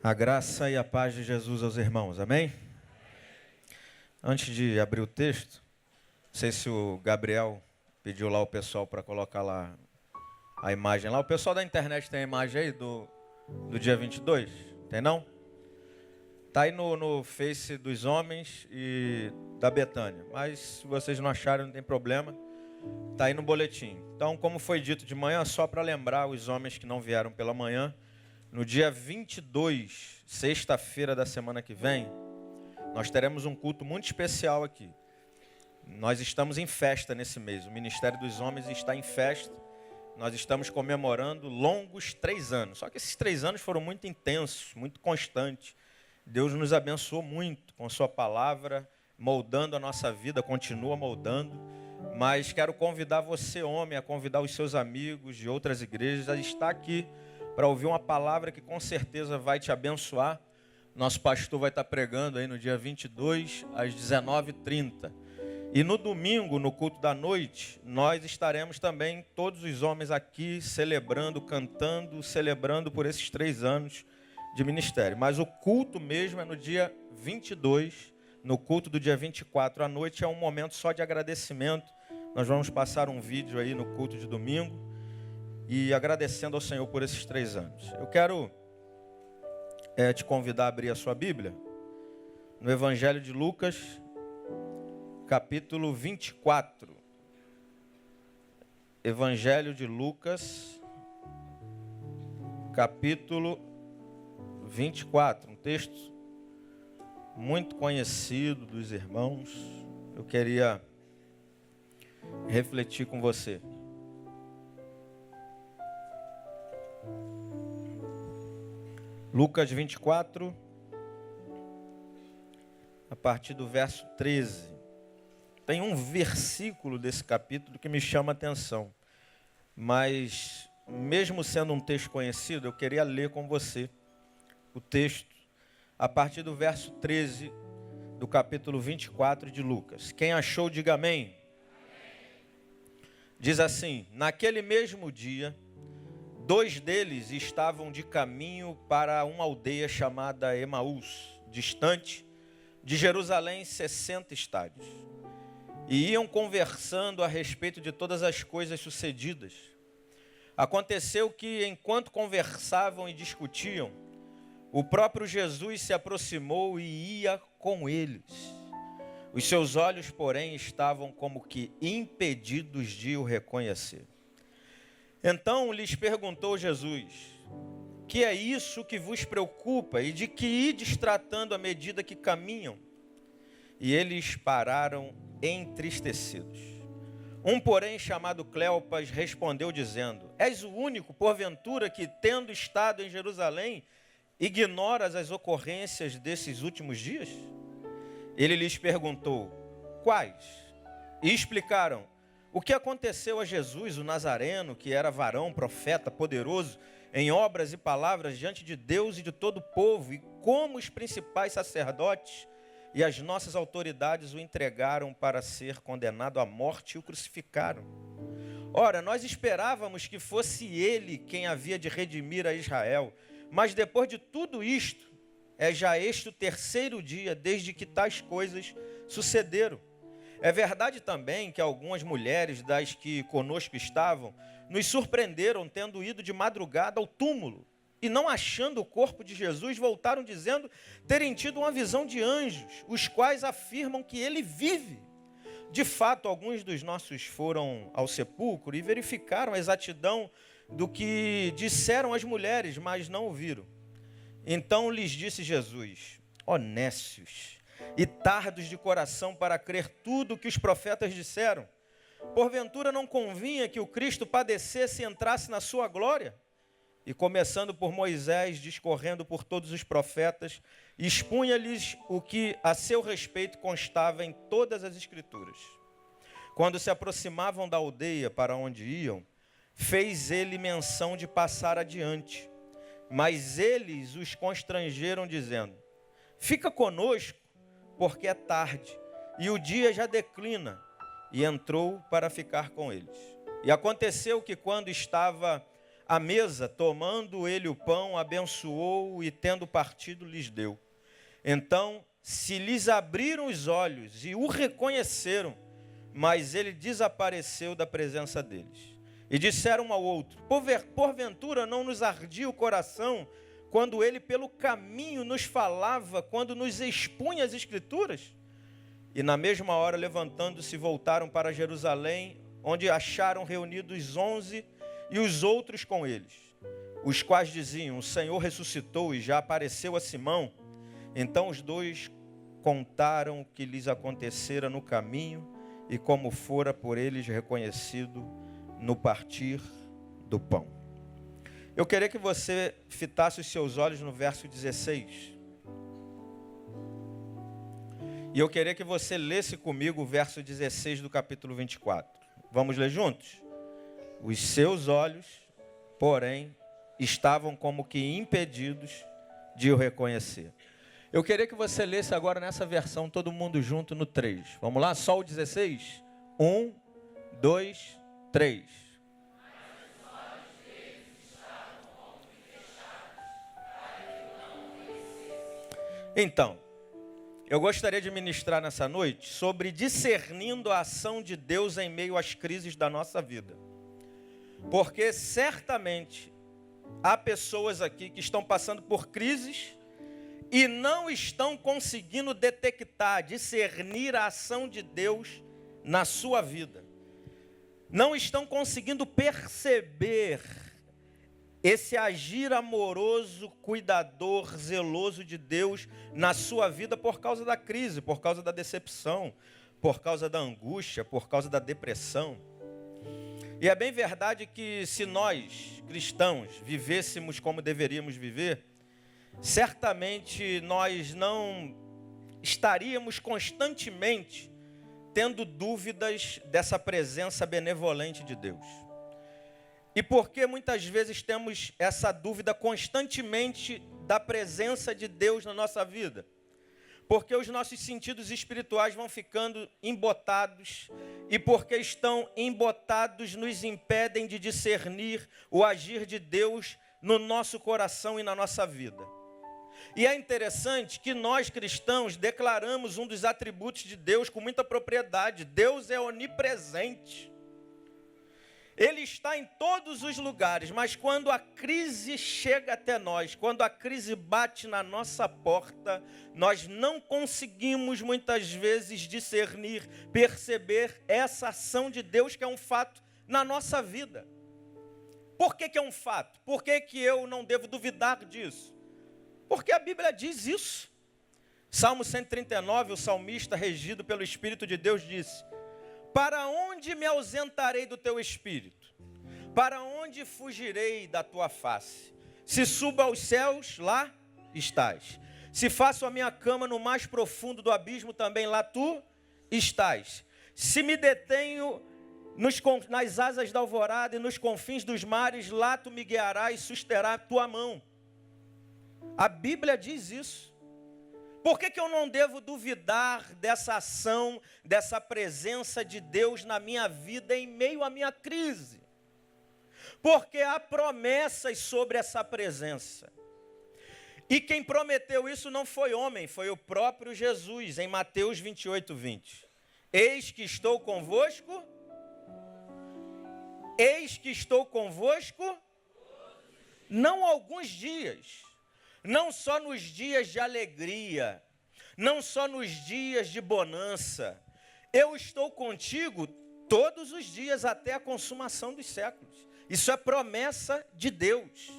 A graça e a paz de Jesus aos irmãos, amém? Antes de abrir o texto, não sei se o Gabriel pediu lá o pessoal para colocar lá a imagem lá. O pessoal da internet tem a imagem aí do dia 22? Tem não? Tá aí no Face dos homens e da Betânia. Mas se vocês não acharem, não tem problema. Tá aí no boletim. Então, como foi dito de manhã, só para lembrar os homens que não vieram pela manhã, no dia 22, sexta-feira da semana que vem, nós teremos um culto muito especial aqui. Nós estamos em festa nesse mês. O Ministério dos Homens está em festa. Nós estamos comemorando longos 3 anos. Só que esses 3 anos foram muito intensos, muito constantes. Deus nos abençoou muito com sua palavra, moldando a nossa vida, continua moldando. Mas quero convidar você, homem, a convidar os seus amigos de outras igrejas a estar aqui para ouvir uma palavra que com certeza vai te abençoar. Nosso pastor vai estar pregando aí no dia 22, às 19h30. E no domingo, no culto da noite, nós estaremos também, todos os homens aqui, celebrando, cantando, celebrando por esses 3 anos de ministério. Mas o culto mesmo é no dia 22, no culto do dia 24 à noite, é um momento só de agradecimento. Nós vamos passar um vídeo aí no culto de domingo e agradecendo ao Senhor por esses 3 anos. Eu quero te convidar a abrir a sua Bíblia no Evangelho de Lucas, capítulo 24. Evangelho de Lucas, capítulo 24. Um texto muito conhecido dos irmãos. Eu queria refletir com você. Lucas 24, a partir do verso 13. Tem um versículo desse capítulo que me chama a atenção. Mas, mesmo sendo um texto conhecido, eu queria ler com você o texto a partir do verso 13 do capítulo 24 de Lucas. Quem achou, diga amém. Diz assim: naquele mesmo dia, 2 deles estavam de caminho para uma aldeia chamada Emaús, distante de Jerusalém 60 estádios. E iam conversando a respeito de todas as coisas sucedidas. Aconteceu que, enquanto conversavam e discutiam, o próprio Jesus se aproximou e ia com eles. Os seus olhos, porém, estavam como que impedidos de o reconhecer. Então lhes perguntou Jesus: que é isso que vos preocupa e de que ides tratando à medida que caminham? E eles pararam entristecidos. Um, porém, chamado Cleopas, respondeu dizendo: és o único, porventura, que, tendo estado em Jerusalém, ignoras as ocorrências desses últimos dias? Ele lhes perguntou: quais? E explicaram: o que aconteceu a Jesus, o Nazareno, que era varão, profeta, poderoso em obras e palavras diante de Deus e de todo o povo, e como os principais sacerdotes e as nossas autoridades o entregaram para ser condenado à morte e o crucificaram. Ora, nós esperávamos que fosse ele quem havia de redimir a Israel, mas depois de tudo isto, é já este o 3º dia desde que tais coisas sucederam. É verdade também que algumas mulheres das que conosco estavam nos surpreenderam tendo ido de madrugada ao túmulo e, não achando o corpo de Jesus, voltaram dizendo terem tido uma visão de anjos, os quais afirmam que ele vive. De fato, alguns dos nossos foram ao sepulcro e verificaram a exatidão do que disseram as mulheres, mas não o viram. Então lhes disse Jesus: ó nécios e tardos de coração para crer tudo o que os profetas disseram, porventura não convinha que o Cristo padecesse e entrasse na sua glória? E começando por Moisés, discorrendo por todos os profetas, expunha-lhes o que a seu respeito constava em todas as Escrituras. Quando se aproximavam da aldeia para onde iam, fez ele menção de passar adiante. Mas eles os constrangeram, dizendo: fica conosco, porque é tarde, e o dia já declina. E entrou para ficar com eles. E aconteceu que, quando estava à mesa, tomando ele o pão, abençoou e, tendo partido, lhes deu. Então se lhes abriram os olhos e o reconheceram, mas ele desapareceu da presença deles. E disseram um ao outro: porventura não nos ardia o coração quando ele pelo caminho nos falava, quando nos expunha as Escrituras? E na mesma hora, levantando-se, voltaram para Jerusalém, onde acharam reunidos 11 e os outros com eles, os quais diziam: o Senhor ressuscitou e já apareceu a Simão. Então os dois contaram o que lhes acontecera no caminho e como fora por eles reconhecido no partir do pão. Eu queria que você fitasse os seus olhos no verso 16. E eu queria que você lesse comigo o verso 16 do capítulo 24. Vamos ler juntos? Os seus olhos, porém, estavam como que impedidos de o reconhecer. Eu queria que você lesse agora nessa versão, todo mundo junto no 3. Vamos lá? Só o 16? 1, 2, 3. Então, eu gostaria de ministrar nessa noite sobre discernindo a ação de Deus em meio às crises da nossa vida. Porque certamente há pessoas aqui que estão passando por crises e não estão conseguindo detectar, discernir a ação de Deus na sua vida. Não estão conseguindo perceber esse agir amoroso, cuidador, zeloso de Deus na sua vida por causa da crise, por causa da decepção, por causa da angústia, por causa da depressão. E é bem verdade que se nós, cristãos, vivêssemos como deveríamos viver, certamente nós não estaríamos constantemente tendo dúvidas dessa presença benevolente de Deus. E por que muitas vezes temos essa dúvida constantemente da presença de Deus na nossa vida? Porque os nossos sentidos espirituais vão ficando embotados, e porque estão embotados nos impedem de discernir o agir de Deus no nosso coração e na nossa vida. E é interessante que nós cristãos declaramos um dos atributos de Deus com muita propriedade: Deus é onipresente. Ele está em todos os lugares, mas quando a crise chega até nós, quando a crise bate na nossa porta, nós não conseguimos muitas vezes discernir, perceber essa ação de Deus que é um fato na nossa vida. Por que é um fato? Por que eu não devo duvidar disso? Porque a Bíblia diz isso. Salmo 139, o salmista, regido pelo Espírito de Deus, disse: para onde me ausentarei do teu Espírito? Para onde fugirei da tua face? Se subo aos céus, lá estás. Se faço a minha cama no mais profundo do abismo, também lá tu estás. Se me detenho nas asas da alvorada e nos confins dos mares, lá tu me guiarás e susterá a tua mão. A Bíblia diz isso. Por que eu não devo duvidar dessa ação, dessa presença de Deus na minha vida em meio à minha crise? Porque há promessas sobre essa presença. E quem prometeu isso não foi homem, foi o próprio Jesus, em Mateus 28, 20. Eis que estou convosco. Eis que estou convosco. Não alguns dias. Não só nos dias de alegria, não só nos dias de bonança. Eu estou contigo todos os dias até a consumação dos séculos. Isso é promessa de Deus.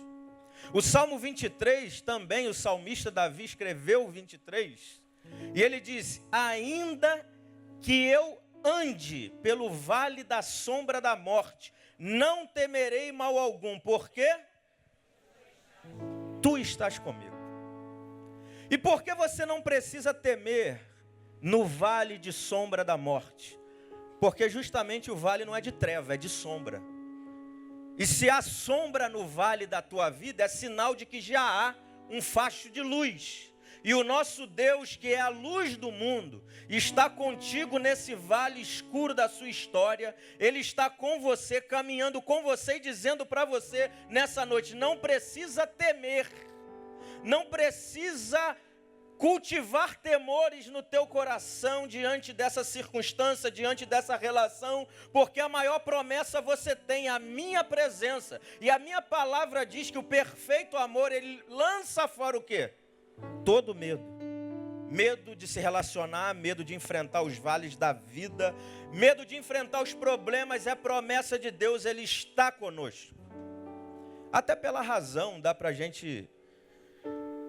O Salmo 23, também o salmista Davi escreveu o 23. E ele diz: ainda que eu ande pelo vale da sombra da morte, não temerei mal algum. Por quê? Tu estás comigo. E por que você não precisa temer no vale de sombra da morte? Porque justamente o vale não é de treva, é de sombra. E se há sombra no vale da tua vida, é sinal de que já há um facho de luz. E o nosso Deus, que é a luz do mundo, está contigo nesse vale escuro da sua história. Ele está com você, caminhando com você e dizendo para você nessa noite: não precisa temer, não precisa cultivar temores no teu coração diante dessa circunstância, diante dessa relação, porque a maior promessa você tem, a minha presença. E a minha palavra diz que o perfeito amor, ele lança fora o quê? Todo medo. Medo de se relacionar, medo de enfrentar os vales da vida, medo de enfrentar os problemas. É promessa de Deus, Ele está conosco. Até pela razão dá para a gente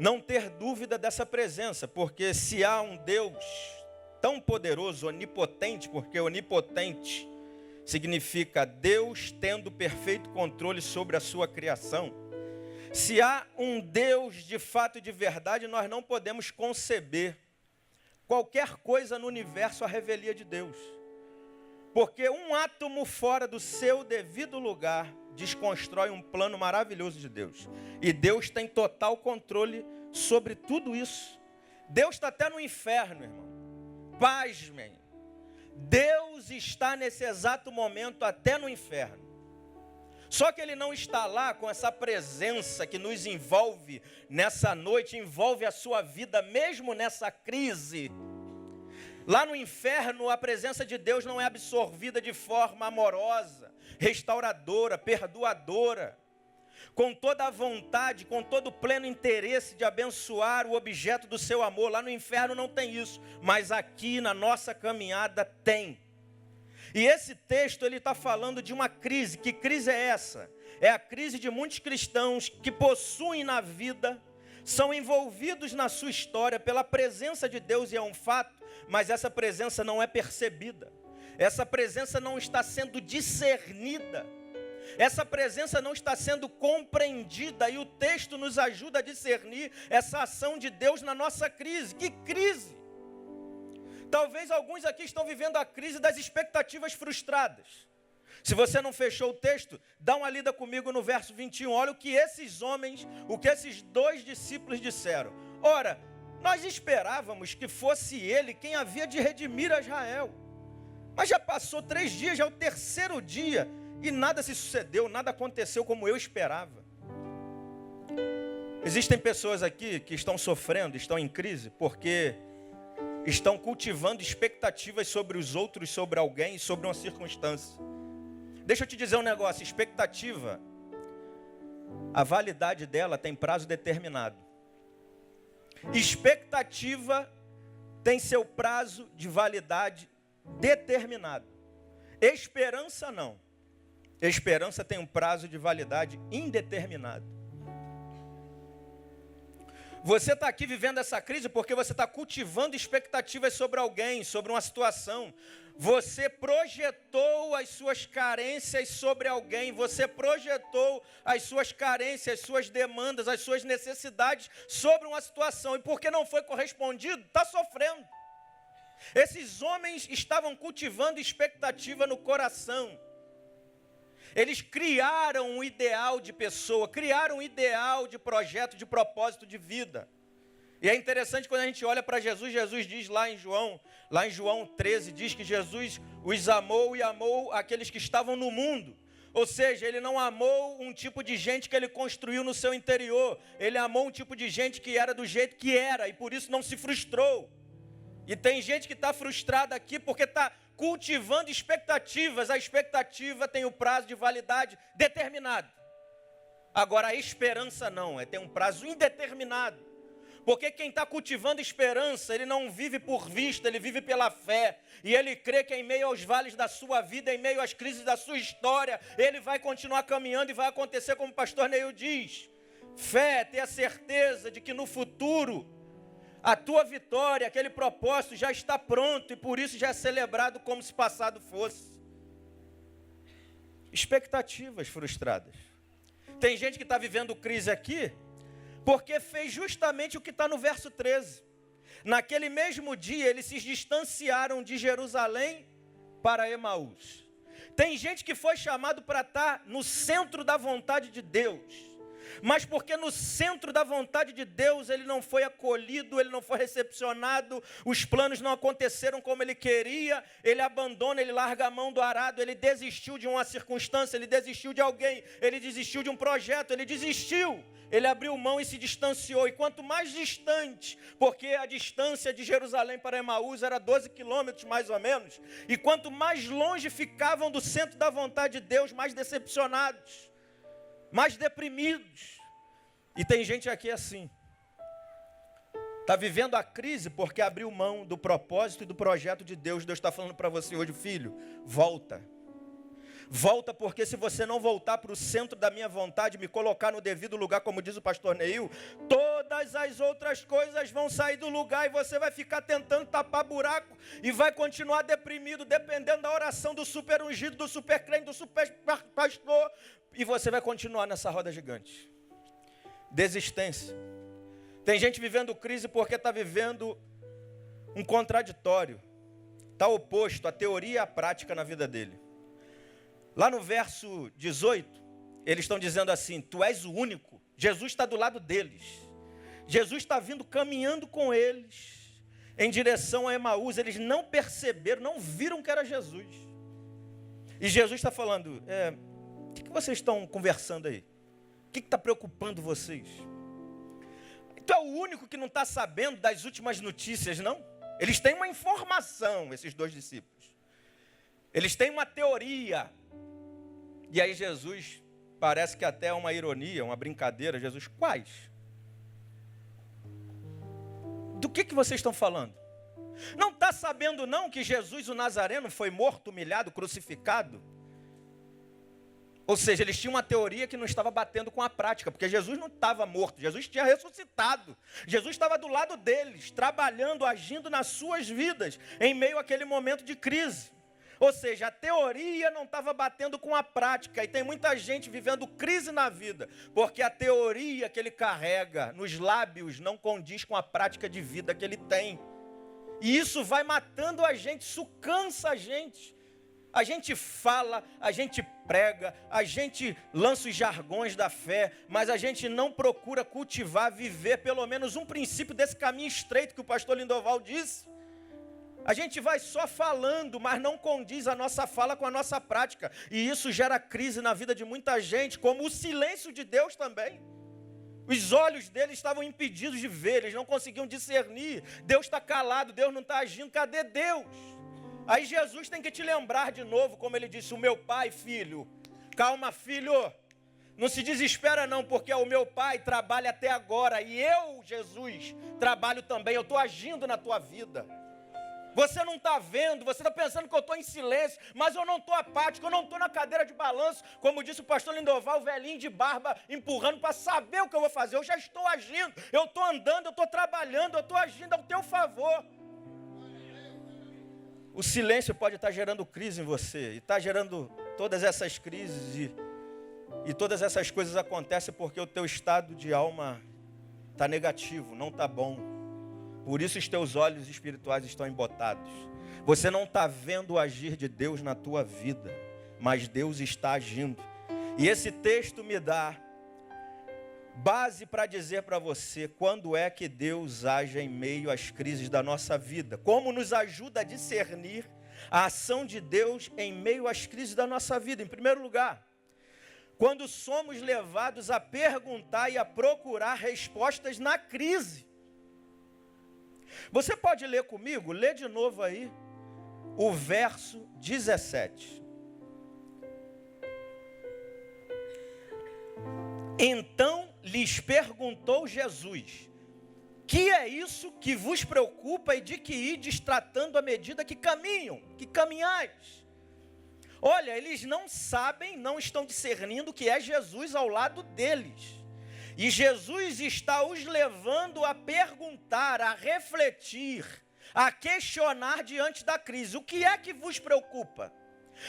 não ter dúvida dessa presença, porque se há um Deus tão poderoso, onipotente, porque onipotente significa Deus tendo perfeito controle sobre a sua criação. Se há um Deus de fato e de verdade, nós não podemos conceber qualquer coisa no universo à revelia de Deus. Porque um átomo fora do seu devido lugar desconstrói um plano maravilhoso de Deus. E Deus tem total controle sobre tudo isso. Deus está até no inferno, irmão. Pasmem. Deus está nesse exato momento até no inferno. Só que Ele não está lá com essa presença que nos envolve nessa noite, envolve a sua vida mesmo nessa crise. Lá no inferno, a presença de Deus não é absorvida de forma amorosa, restauradora, perdoadora, com toda a vontade, com todo o pleno interesse de abençoar o objeto do seu amor. Lá no inferno não tem isso, mas aqui na nossa caminhada tem. E esse texto ele está falando de uma crise. Que crise é essa? É a crise de muitos cristãos que possuem na vida, são envolvidos na sua história pela presença de Deus, e é um fato, mas essa presença não é percebida. Essa presença não está sendo discernida. Essa presença não está sendo compreendida, e o texto nos ajuda a discernir essa ação de Deus na nossa crise. Que crise? Talvez alguns aqui estão vivendo a crise das expectativas frustradas. Se você não fechou o texto, dá uma lida comigo no verso 21. Olha o que esses homens, o que esses dois discípulos disseram. Ora, nós esperávamos que fosse ele quem havia de redimir a Israel. Mas já passou 3 dias, já é o 3º dia, e nada se sucedeu, nada aconteceu como eu esperava. Existem pessoas aqui que estão sofrendo, estão em crise, porque estão cultivando expectativas sobre os outros, sobre alguém, sobre uma circunstância. Deixa eu te dizer um negócio, expectativa, a validade dela tem prazo determinado. Expectativa tem seu prazo de validade determinado. Esperança não. Esperança tem um prazo de validade indeterminado. Você está aqui vivendo essa crise porque você está cultivando expectativas sobre alguém, sobre uma situação. Você projetou as suas carências sobre alguém. Você projetou as suas carências, as suas demandas, as suas necessidades sobre uma situação. E porque não foi correspondido, está sofrendo. Esses homens estavam cultivando expectativa no coração. Eles criaram um ideal de pessoa, criaram um ideal de projeto, de propósito de vida. E é interessante quando a gente olha para Jesus, Jesus diz lá em João 13, diz que Jesus os amou e amou aqueles que estavam no mundo. Ou seja, ele não amou um tipo de gente que ele construiu no seu interior. Ele amou um tipo de gente que era do jeito que era e por isso não se frustrou. E tem gente que está frustrada aqui porque está cultivando expectativas. A expectativa tem o prazo de validade determinado. Agora a esperança não, tem um prazo indeterminado. Porque quem está cultivando esperança, ele não vive por vista, ele vive pela fé. E ele crê que em meio aos vales da sua vida, em meio às crises da sua história, ele vai continuar caminhando e vai acontecer como o pastor Neil diz. Fé é ter a certeza de que no futuro, a tua vitória, aquele propósito já está pronto e por isso já é celebrado como se passado fosse. Expectativas frustradas. Tem gente que está vivendo crise aqui porque fez justamente o que está no verso 13. Naquele mesmo dia, eles se distanciaram de Jerusalém para Emaús. Tem gente que foi chamado para estar no centro da vontade de Deus. mas porque no centro da vontade de Deus ele não foi acolhido, ele não foi recepcionado, os planos não aconteceram como ele queria, ele abandona, ele larga a mão do arado, ele desistiu de uma circunstância, ele desistiu de alguém, ele desistiu de um projeto, ele desistiu, ele abriu mão e se distanciou. E quanto mais distante, porque a distância de Jerusalém para Emaús era 12 quilômetros mais ou menos, e quanto mais longe ficavam do centro da vontade de Deus, mais decepcionados, mais deprimidos. E tem gente aqui assim, está vivendo a crise porque abriu mão do propósito e do projeto de Deus. Deus está falando para você hoje: filho, volta. Volta, porque se você não voltar para o centro da minha vontade, me colocar no devido lugar, como diz o pastor Neil, todas as outras coisas vão sair do lugar e você vai ficar tentando tapar buraco e vai continuar deprimido, dependendo da oração do super ungido, do super crente, do super pastor, e você vai continuar nessa roda gigante. Desistência. Tem gente vivendo crise porque está vivendo um contraditório, está oposto a teoria e a prática na vida dele. Lá no verso 18, eles estão dizendo assim: tu és o único. Jesus está do lado deles. Jesus está vindo caminhando com eles em direção a Emaús. Eles não perceberam, não viram que era Jesus. E Jesus está falando: o que vocês estão conversando aí? O que está preocupando vocês? Tu é o único que não está sabendo das últimas notícias, não? Eles têm uma informação, esses dois discípulos. Eles têm uma teoria. E aí Jesus, parece que até é uma ironia, uma brincadeira. Jesus: quais? Do que vocês estão falando? Não está sabendo não que Jesus o Nazareno foi morto, humilhado, crucificado? Ou seja, eles tinham uma teoria que não estava batendo com a prática, porque Jesus não estava morto, Jesus tinha ressuscitado. Jesus estava do lado deles, trabalhando, agindo nas suas vidas, em meio àquele momento de crise. Ou seja, a teoria não estava batendo com a prática. E tem muita gente vivendo crise na vida, porque a teoria que ele carrega nos lábios não condiz com a prática de vida que ele tem. E isso vai matando a gente, isso cansa a gente. A gente fala, a gente prega, a gente lança os jargões da fé, mas a gente não procura cultivar, viver pelo menos um princípio desse caminho estreito que o pastor Lindoval disse. A gente vai só falando, mas não condiz a nossa fala com a nossa prática. E isso gera crise na vida de muita gente, como o silêncio de Deus também. Os olhos deles estavam impedidos de ver, eles não conseguiam discernir. Deus está calado, Deus não está agindo, cadê Deus? Aí Jesus tem que te lembrar de novo, como ele disse: o meu pai, filho. Calma, filho. Não se desespera não, porque o meu pai trabalha até agora. E eu, Jesus, trabalho também. Eu estou agindo na tua vida. Você não está vendo, você está pensando que eu estou em silêncio, mas eu não estou apático, eu não estou na cadeira de balanço, como disse o pastor Lindoval, o velhinho de barba, empurrando para saber o que eu vou fazer. Eu já estou agindo, eu estou andando, eu estou trabalhando, eu estou agindo ao teu favor. O silêncio pode estar gerando crise em você, e está gerando todas essas crises, e todas essas coisas acontecem porque o teu estado de alma está negativo, não está bom. Por isso os teus olhos espirituais estão embotados. Você não está vendo o agir de Deus na tua vida, mas Deus está agindo. E esse texto me dá base para dizer para você quando é que Deus age em meio às crises da nossa vida. Como nos ajuda a discernir a ação de Deus em meio às crises da nossa vida. Em primeiro lugar, quando somos levados a perguntar e a procurar respostas na crise. Você pode ler comigo? Lê de novo aí o verso 17. Então lhes perguntou Jesus: que é isso que vos preocupa e de que ides tratando à medida que caminham, que caminhais? Olha, eles não sabem, não estão discernindo que é Jesus ao lado deles. E Jesus está os levando a perguntar, a refletir, a questionar diante da crise. O que é que vos preocupa?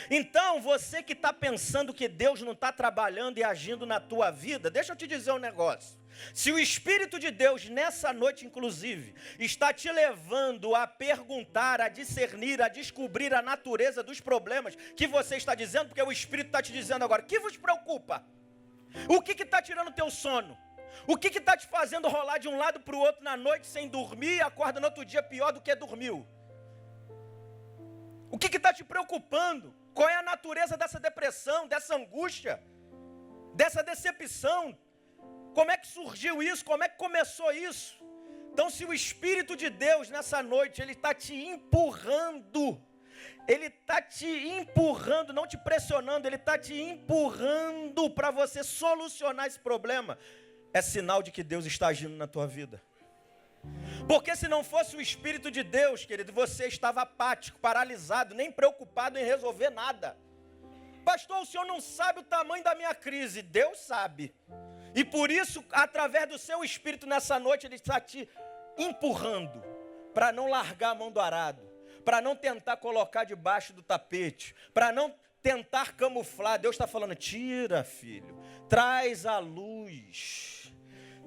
Então, você que está pensando que Deus não está trabalhando e agindo na tua vida, deixa eu te dizer um negócio. Se o Espírito de Deus, nessa noite inclusive, está te levando a perguntar, a discernir, a descobrir a natureza dos problemas que você está dizendo, porque o Espírito está te dizendo agora: o que vos preocupa? O que está tirando o teu sono? O que está te fazendo rolar de um lado para o outro na noite sem dormir e acorda no outro dia pior do que dormiu? O que está te preocupando? Qual é a natureza dessa depressão, dessa angústia, dessa decepção? Como é que surgiu isso? Como é que começou isso? Então, se o Espírito de Deus nessa noite, ele está te empurrando, não te pressionando, ele está te empurrando para você solucionar esse problema, é sinal de que Deus está agindo na tua vida. Porque se não fosse o Espírito de Deus, querido, você estava apático, paralisado, nem preocupado em resolver nada. Pastor, o senhor não sabe o tamanho da minha crise. Deus sabe. E por isso, através do seu Espírito nessa noite, ele está te empurrando para não largar a mão do arado, para não tentar colocar debaixo do tapete, para não tentar camuflar. Deus está falando, tira, filho, traz a luz.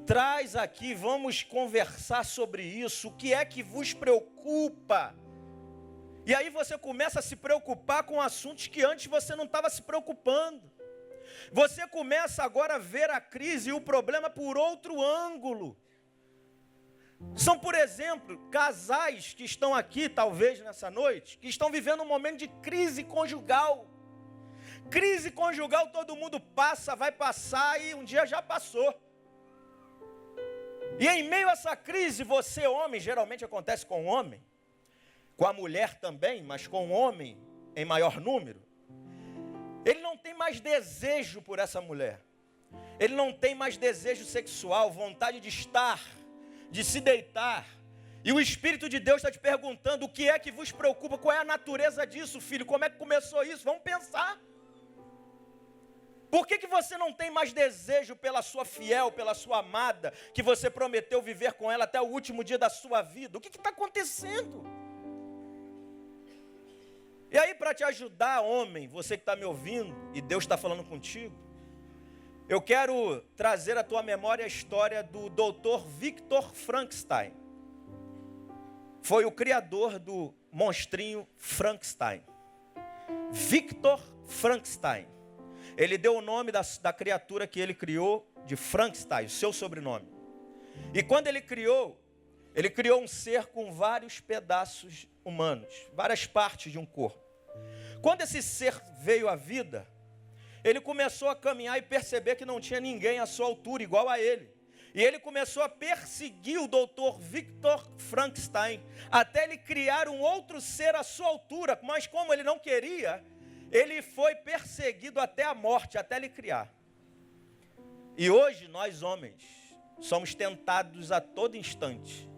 Traz aqui, vamos conversar sobre isso. O que é que vos preocupa? E aí você começa a se preocupar com assuntos que antes você não estava se preocupando. Você começa agora a ver a crise e o problema por outro ângulo. São, por exemplo, casais que estão aqui, talvez nessa noite, que estão vivendo um momento de crise conjugal. Crise conjugal todo mundo passa, vai passar e um dia já passou. E em meio a essa crise, você, homem, geralmente acontece com o homem, com a mulher também, mas com o homem em maior número, ele não tem mais desejo por essa mulher. Ele não tem mais desejo sexual, vontade de estar, de se deitar. E o Espírito de Deus está te perguntando, o que é que vos preocupa? Qual é a natureza disso, filho? Como é que começou isso? Vamos pensar. Por que você não tem mais desejo pela sua fiel, pela sua amada, que você prometeu viver com ela até o último dia da sua vida? O que está acontecendo? E aí, para te ajudar, homem, você que está me ouvindo, e Deus está falando contigo, eu quero trazer à tua memória a história do Dr. Victor Frankenstein. Foi o criador do monstrinho Frankenstein. Victor Frankenstein. Ele deu o nome da criatura que ele criou de Frankenstein, o seu sobrenome. E quando ele criou um ser com vários pedaços humanos, várias partes de um corpo. Quando esse ser veio à vida, ele começou a caminhar e perceber que não tinha ninguém à sua altura, igual a ele. E ele começou a perseguir o Dr. Victor Frankenstein, até ele criar um outro ser à sua altura, mas como ele não queria, ele foi perseguido até a morte, até ele criar. E hoje nós homens somos tentados a todo instante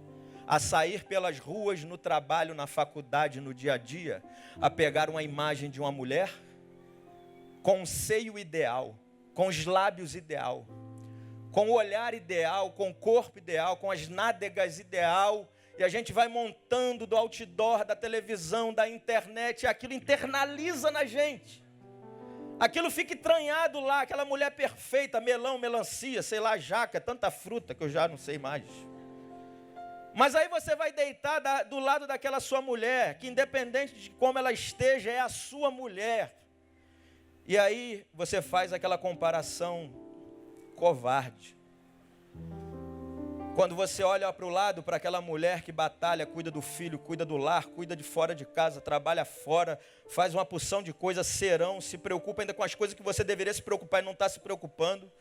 a sair pelas ruas, no trabalho, na faculdade, no dia a dia, a pegar uma imagem de uma mulher com um seio ideal, com os lábios ideal, com o olhar ideal, com o corpo ideal, com as nádegas ideal. E a gente vai montando do outdoor, da televisão, da internet, e aquilo internaliza na gente. Aquilo fica entranhado lá, aquela mulher perfeita, melão, melancia, sei lá, jaca, tanta fruta que eu já não sei mais. Mas aí você vai deitar do lado daquela sua mulher, que independente de como ela esteja, é a sua mulher. E aí você faz aquela comparação covarde. Quando você olha para o lado, para aquela mulher que batalha, cuida do filho, cuida do lar, cuida de fora de casa, trabalha fora, faz uma porção de coisas, serão, se preocupa ainda com as coisas que você deveria se preocupar e não está se preocupando.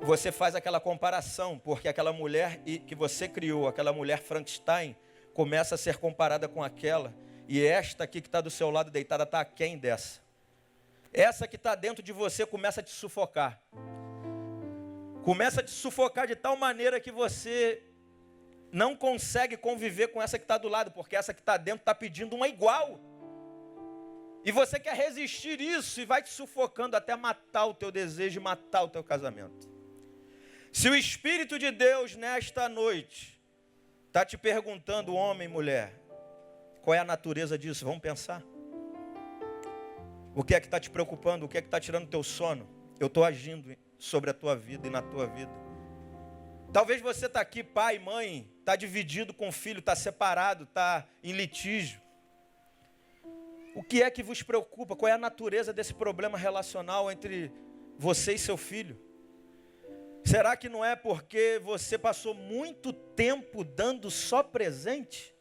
Você faz aquela comparação, porque aquela mulher que você criou, aquela mulher Frankenstein, começa a ser comparada com aquela, e esta aqui que está do seu lado deitada está aquém dessa. Essa que está dentro de você começa a te sufocar. Começa a te sufocar de tal maneira que você não consegue conviver com essa que está do lado, porque essa que está dentro está pedindo uma igual. E você quer resistir isso e vai te sufocando até matar o teu desejo e matar o teu casamento. Se o Espírito de Deus nesta noite está te perguntando, homem, mulher, qual é a natureza disso? Vamos pensar. O que é que está te preocupando? O que é que está tirando o teu sono? Eu estou agindo sobre a tua vida e na tua vida. Talvez você está aqui, pai, mãe, está dividido com o filho, está separado, está em litígio. O que é que vos preocupa? Qual é a natureza desse problema relacional entre você e seu filho? Será que não é porque você passou muito tempo dando só presente,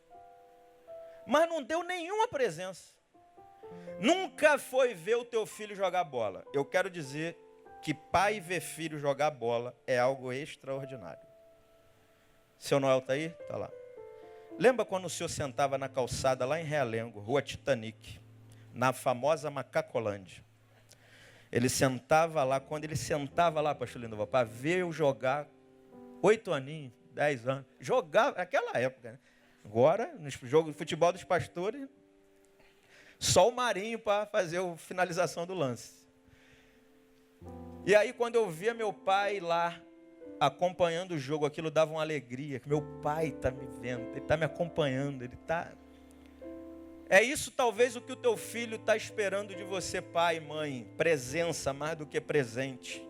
mas não deu nenhuma presença? Nunca foi ver o teu filho jogar bola. Eu quero dizer que pai ver filho jogar bola é algo extraordinário. Seu Noel está aí? Está lá. Lembra quando o senhor sentava na calçada lá em Realengo, Rua Titanic, na famosa Macacolândia? Ele sentava lá, quando ele sentava lá, pastor Lindoval, para ver eu jogar, 8 aninhos, 10 anos, jogava, naquela época, né? Agora, no jogo de futebol dos pastores, só o Marinho para fazer a finalização do lance. E aí, quando eu via meu pai lá, acompanhando o jogo, aquilo dava uma alegria, que meu pai está me vendo, ele está me acompanhando, ele está... É isso talvez o que o teu filho está esperando de você, pai e mãe, presença mais do que presente.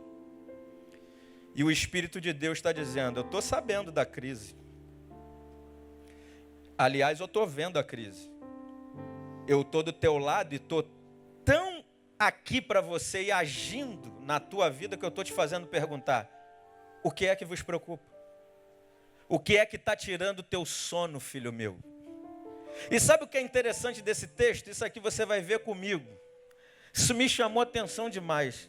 E o Espírito de Deus está dizendo, eu estou sabendo da crise. Aliás, eu estou vendo a crise. Eu estou do teu lado e estou tão aqui para você e agindo na tua vida que eu estou te fazendo perguntar, o que é que vos preocupa? O que é que está tirando o teu sono, filho meu? E sabe o que é interessante desse texto? Isso aqui você vai ver comigo. Isso me chamou a atenção demais.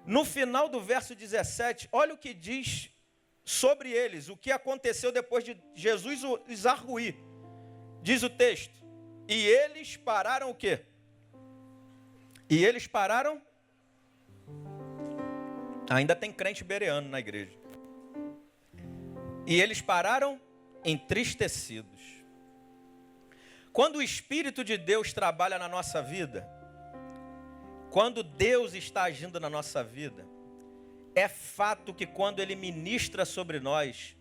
No final do verso 17, olha o que diz sobre eles, o que aconteceu depois de Jesus os arruir. Diz o texto, e eles pararam o quê? E eles pararam? Ainda tem crente bereano na igreja. E eles pararam entristecidos. Quando o Espírito de Deus trabalha na nossa vida, quando Deus está agindo na nossa vida, é fato que quando Ele ministra sobre nós,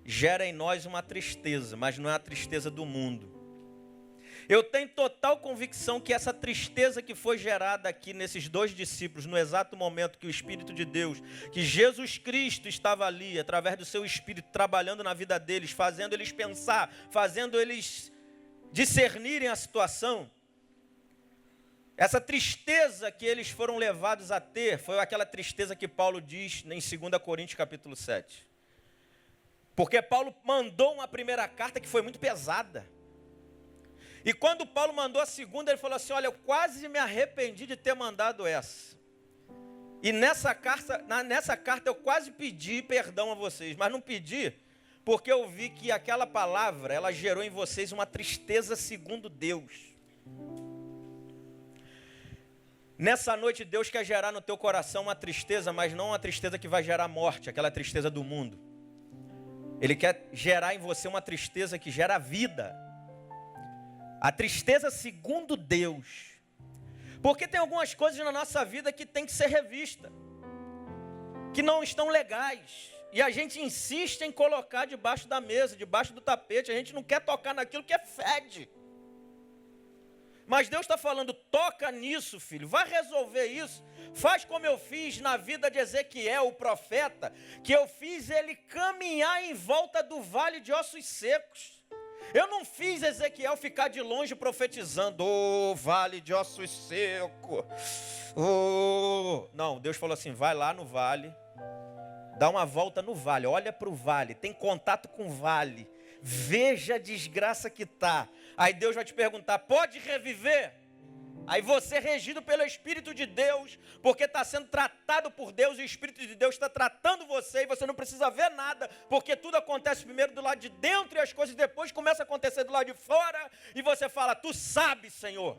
gera em nós uma tristeza, mas não é a tristeza do mundo. Eu tenho total convicção que essa tristeza que foi gerada aqui nesses 2 discípulos, no exato momento que o Espírito de Deus, que Jesus Cristo estava ali, através do seu Espírito, trabalhando na vida deles, fazendo eles pensar, fazendo eles discernirem a situação, essa tristeza que eles foram levados a ter, foi aquela tristeza que Paulo diz em 2 Coríntios capítulo 7. Porque Paulo mandou uma primeira carta que foi muito pesada. E quando Paulo mandou a segunda, ele falou assim, olha, eu quase me arrependi de ter mandado essa. E nessa carta eu quase pedi perdão a vocês, mas não pedi, porque eu vi que aquela palavra, ela gerou em vocês uma tristeza segundo Deus. Nessa noite, Deus quer gerar no teu coração uma tristeza, mas não uma tristeza que vai gerar morte, aquela tristeza do mundo. Ele quer gerar em você uma tristeza que gera vida. A tristeza segundo Deus. Porque tem algumas coisas na nossa vida que tem que ser revista, que não estão legais. E a gente insiste em colocar debaixo da mesa, debaixo do tapete. A gente não quer tocar naquilo que fede. Mas Deus está falando, toca nisso, filho. Vai resolver isso. Faz como eu fiz na vida de Ezequiel, o profeta. Que eu fiz ele caminhar em volta do vale de ossos secos. Eu não fiz Ezequiel ficar de longe profetizando, vale de ossos secos. Não, Deus falou assim, vai lá no vale, dá uma volta no vale, olha para o vale, tem contato com o vale, veja a desgraça que está. Aí Deus vai te perguntar, pode reviver? Aí você, regido pelo Espírito de Deus, porque está sendo tratado por Deus, e o Espírito de Deus está tratando você, e você não precisa ver nada, porque tudo acontece primeiro do lado de dentro, e as coisas depois começam a acontecer do lado de fora, e você fala, tu sabes, Senhor,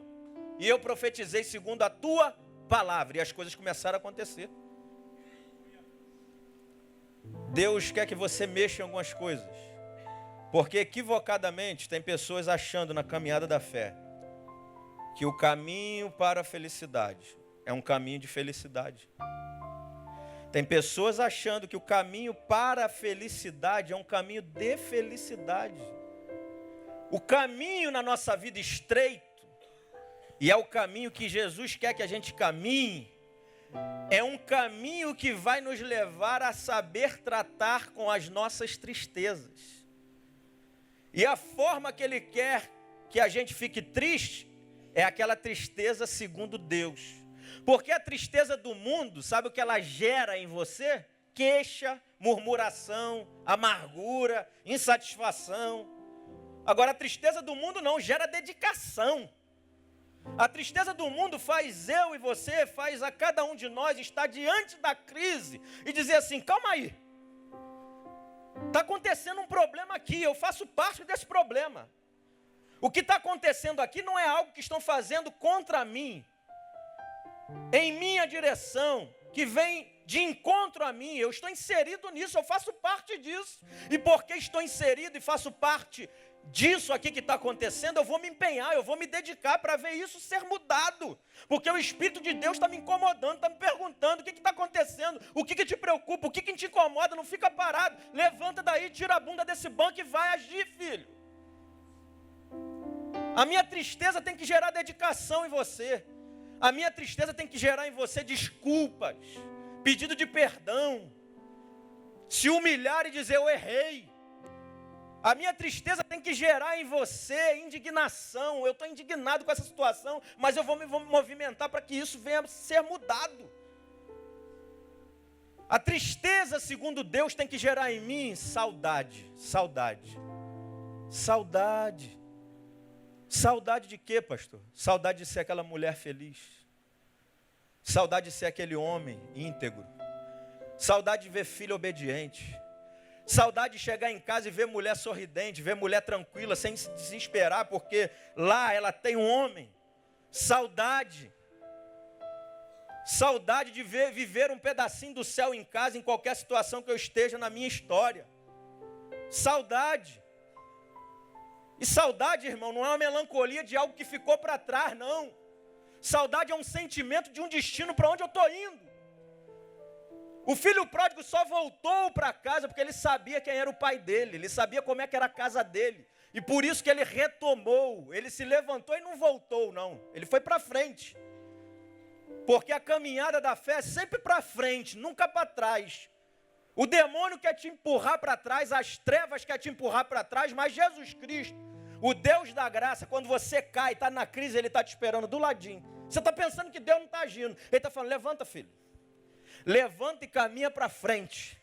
e eu profetizei segundo a tua palavra, e as coisas começaram a acontecer. Deus quer que você mexa em algumas coisas, porque equivocadamente tem pessoas achando na caminhada da fé, que o caminho para a felicidade é um caminho de felicidade. Tem pessoas achando que o caminho para a felicidade é um caminho de felicidade. O caminho na nossa vida estreito, e é o caminho que Jesus quer que a gente caminhe, é um caminho que vai nos levar a saber tratar com as nossas tristezas. E a forma que Ele quer que a gente fique triste, é aquela tristeza segundo Deus. Porque a tristeza do mundo, sabe o que ela gera em você? Queixa, murmuração, amargura, insatisfação. Agora, a tristeza do mundo não, gera dedicação. A tristeza do mundo faz eu e você, faz a cada um de nós estar diante da crise e dizer assim, calma aí. Está acontecendo um problema aqui, eu faço parte desse problema. O que está acontecendo aqui não é algo que estão fazendo contra mim, em minha direção, que vem de encontro a mim. Eu estou inserido nisso, eu faço parte disso. E porque estou inserido e faço parte disso aqui que está acontecendo, eu vou me empenhar, eu vou me dedicar para ver isso ser mudado. Porque o Espírito de Deus está me incomodando, está me perguntando o que está acontecendo, o que te preocupa, o que te incomoda, não fica parado. Levanta daí, tira a bunda desse banco e vai agir, filho. A minha tristeza tem que gerar dedicação em você. A minha tristeza tem que gerar em você desculpas, pedido de perdão, se humilhar e dizer eu errei. A minha tristeza tem que gerar em você indignação. Eu estou indignado com essa situação, mas eu vou me movimentar para que isso venha a ser mudado. A tristeza, segundo Deus, tem que gerar em mim saudade. Saudade. Saudade. Saudade de quê, pastor? Saudade de ser aquela mulher feliz. Saudade de ser aquele homem íntegro. Saudade de ver filho obediente. Saudade de chegar em casa e ver mulher sorridente, ver mulher tranquila, sem se desesperar, porque lá ela tem um homem. Saudade. Saudade de viver um pedacinho do céu em casa, em qualquer situação que eu esteja na minha história. Saudade. E saudade, irmão, não é uma melancolia de algo que ficou para trás, não. Saudade é um sentimento de um destino para onde eu estou indo. O filho pródigo só voltou para casa porque ele sabia quem era o pai dele, ele sabia como é que era a casa dele. E por isso que ele retomou, ele se levantou e não voltou, não. Ele foi para frente. Porque a caminhada da fé é sempre para frente, nunca para trás. O demônio quer te empurrar para trás, as trevas quer te empurrar para trás, mas Jesus Cristo, o Deus da graça, quando você cai, está na crise, Ele está te esperando do ladinho. Você está pensando que Deus não está agindo. Ele está falando, levanta, filho. Levanta e caminha para frente.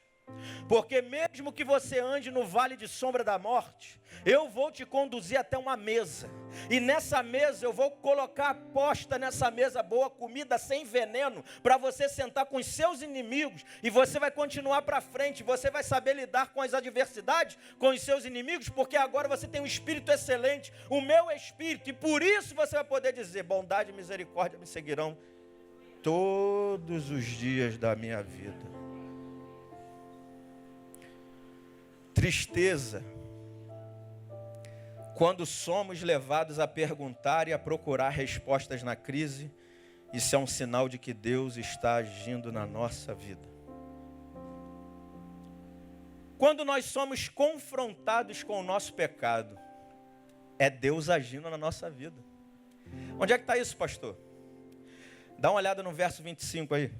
Porque mesmo que você ande no vale de sombra da morte, eu vou te conduzir até uma mesa. E nessa mesa eu vou colocar posta nessa mesa boa comida sem veneno, para você sentar com os seus inimigos. E você vai continuar para frente. Você vai saber lidar com as adversidades, com os seus inimigos, porque agora você tem um espírito excelente, o meu espírito. E por isso você vai poder dizer, bondade e misericórdia me seguirão todos os dias da minha vida. Tristeza, quando somos levados a perguntar e a procurar respostas na crise, isso é um sinal de que Deus está agindo na nossa vida. Quando nós somos confrontados com o nosso pecado, é Deus agindo na nossa vida. Onde é que está isso, pastor? Dá uma olhada no verso 25 aí.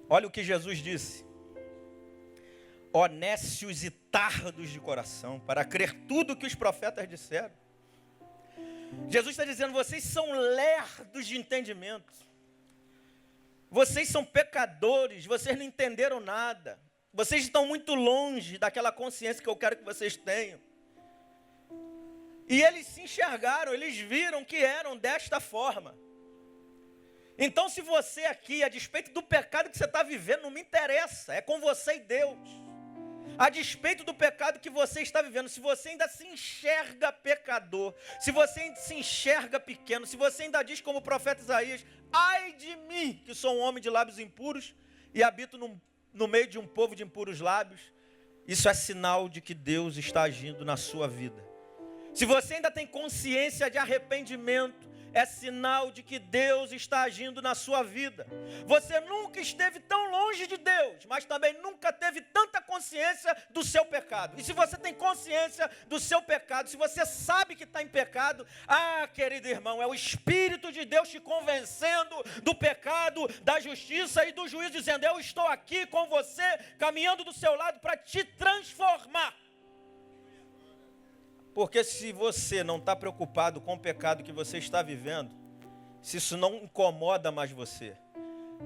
Olha o que Jesus disse. Ó nécios e tardos de coração, para crer tudo o que os profetas disseram. Jesus está dizendo, vocês são lerdos de entendimento. Vocês são pecadores, vocês não entenderam nada. Vocês estão muito longe daquela consciência que eu quero que vocês tenham. E eles se enxergaram, eles viram que eram desta forma. Então, se você aqui, a despeito do pecado que você está vivendo, não me interessa, é com você e Deus. A despeito do pecado que você está vivendo, se você ainda se enxerga pecador, se você ainda se enxerga pequeno, se você ainda diz como o profeta Isaías, ai de mim, que sou um homem de lábios impuros e habito no meio de um povo de impuros lábios, isso é sinal de que Deus está agindo na sua vida. Se você ainda tem consciência de arrependimento, é sinal de que Deus está agindo na sua vida. Você nunca esteve tão longe de Deus, mas também nunca teve tanta consciência do seu pecado. E se você tem consciência do seu pecado, se você sabe que está em pecado, querido irmão, é o Espírito de Deus te convencendo do pecado, da justiça e do juízo, dizendo, eu estou aqui com você, caminhando do seu lado para te transformar. Porque se você não está preocupado com o pecado que você está vivendo, se isso não incomoda mais você,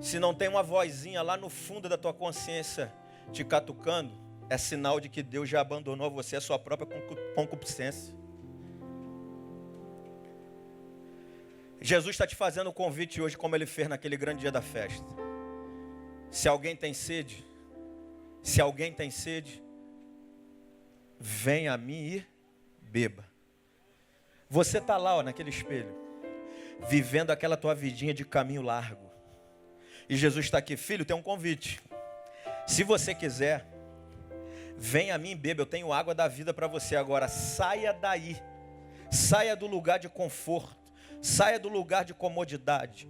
se não tem uma vozinha lá no fundo da tua consciência te catucando, é sinal de que Deus já abandonou você, a sua própria concupiscência. Jesus está te fazendo um convite hoje, como ele fez naquele grande dia da festa. Se alguém tem sede, venha a mim e beba. Você está lá, naquele espelho, vivendo aquela tua vidinha de caminho largo. E Jesus está aqui, filho, tem um convite. Se você quiser, venha a mim e beba, eu tenho água da vida para você. Agora, saia daí, saia do lugar de conforto, saia do lugar de comodidade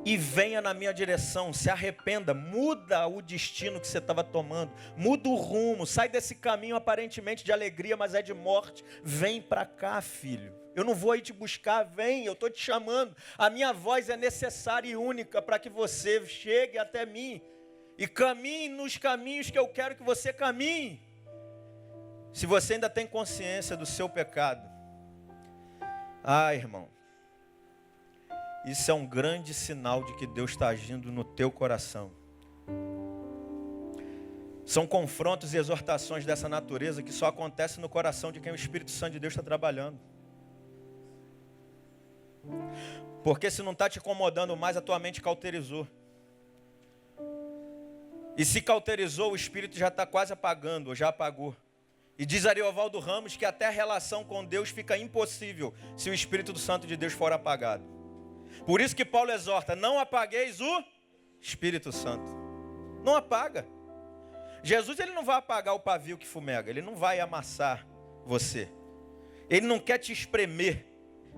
e venha na minha direção, se arrependa, muda o destino que você estava tomando, muda o rumo, sai desse caminho aparentemente de alegria, mas é de morte. Vem para cá, filho. Eu não vou aí te buscar, vem, eu estou te chamando. A minha voz é necessária e única para que você chegue até mim e caminhe nos caminhos que eu quero que você caminhe. Se você ainda tem consciência do seu pecado, irmão, isso é um grande sinal de que Deus está agindo no teu coração. São confrontos e exortações dessa natureza que só acontecem no coração de quem o Espírito Santo de Deus está trabalhando. Porque se não está te incomodando mais, a tua mente cauterizou. E se cauterizou, o Espírito já está quase apagando, ou já apagou. E diz Ariovaldo Ramos que até a relação com Deus fica impossível se o Espírito Santo de Deus for apagado. Por isso que Paulo exorta, não apagueis o Espírito Santo. Não apaga. Jesus, ele não vai apagar o pavio que fumega, ele não vai amassar você. Ele não quer te espremer,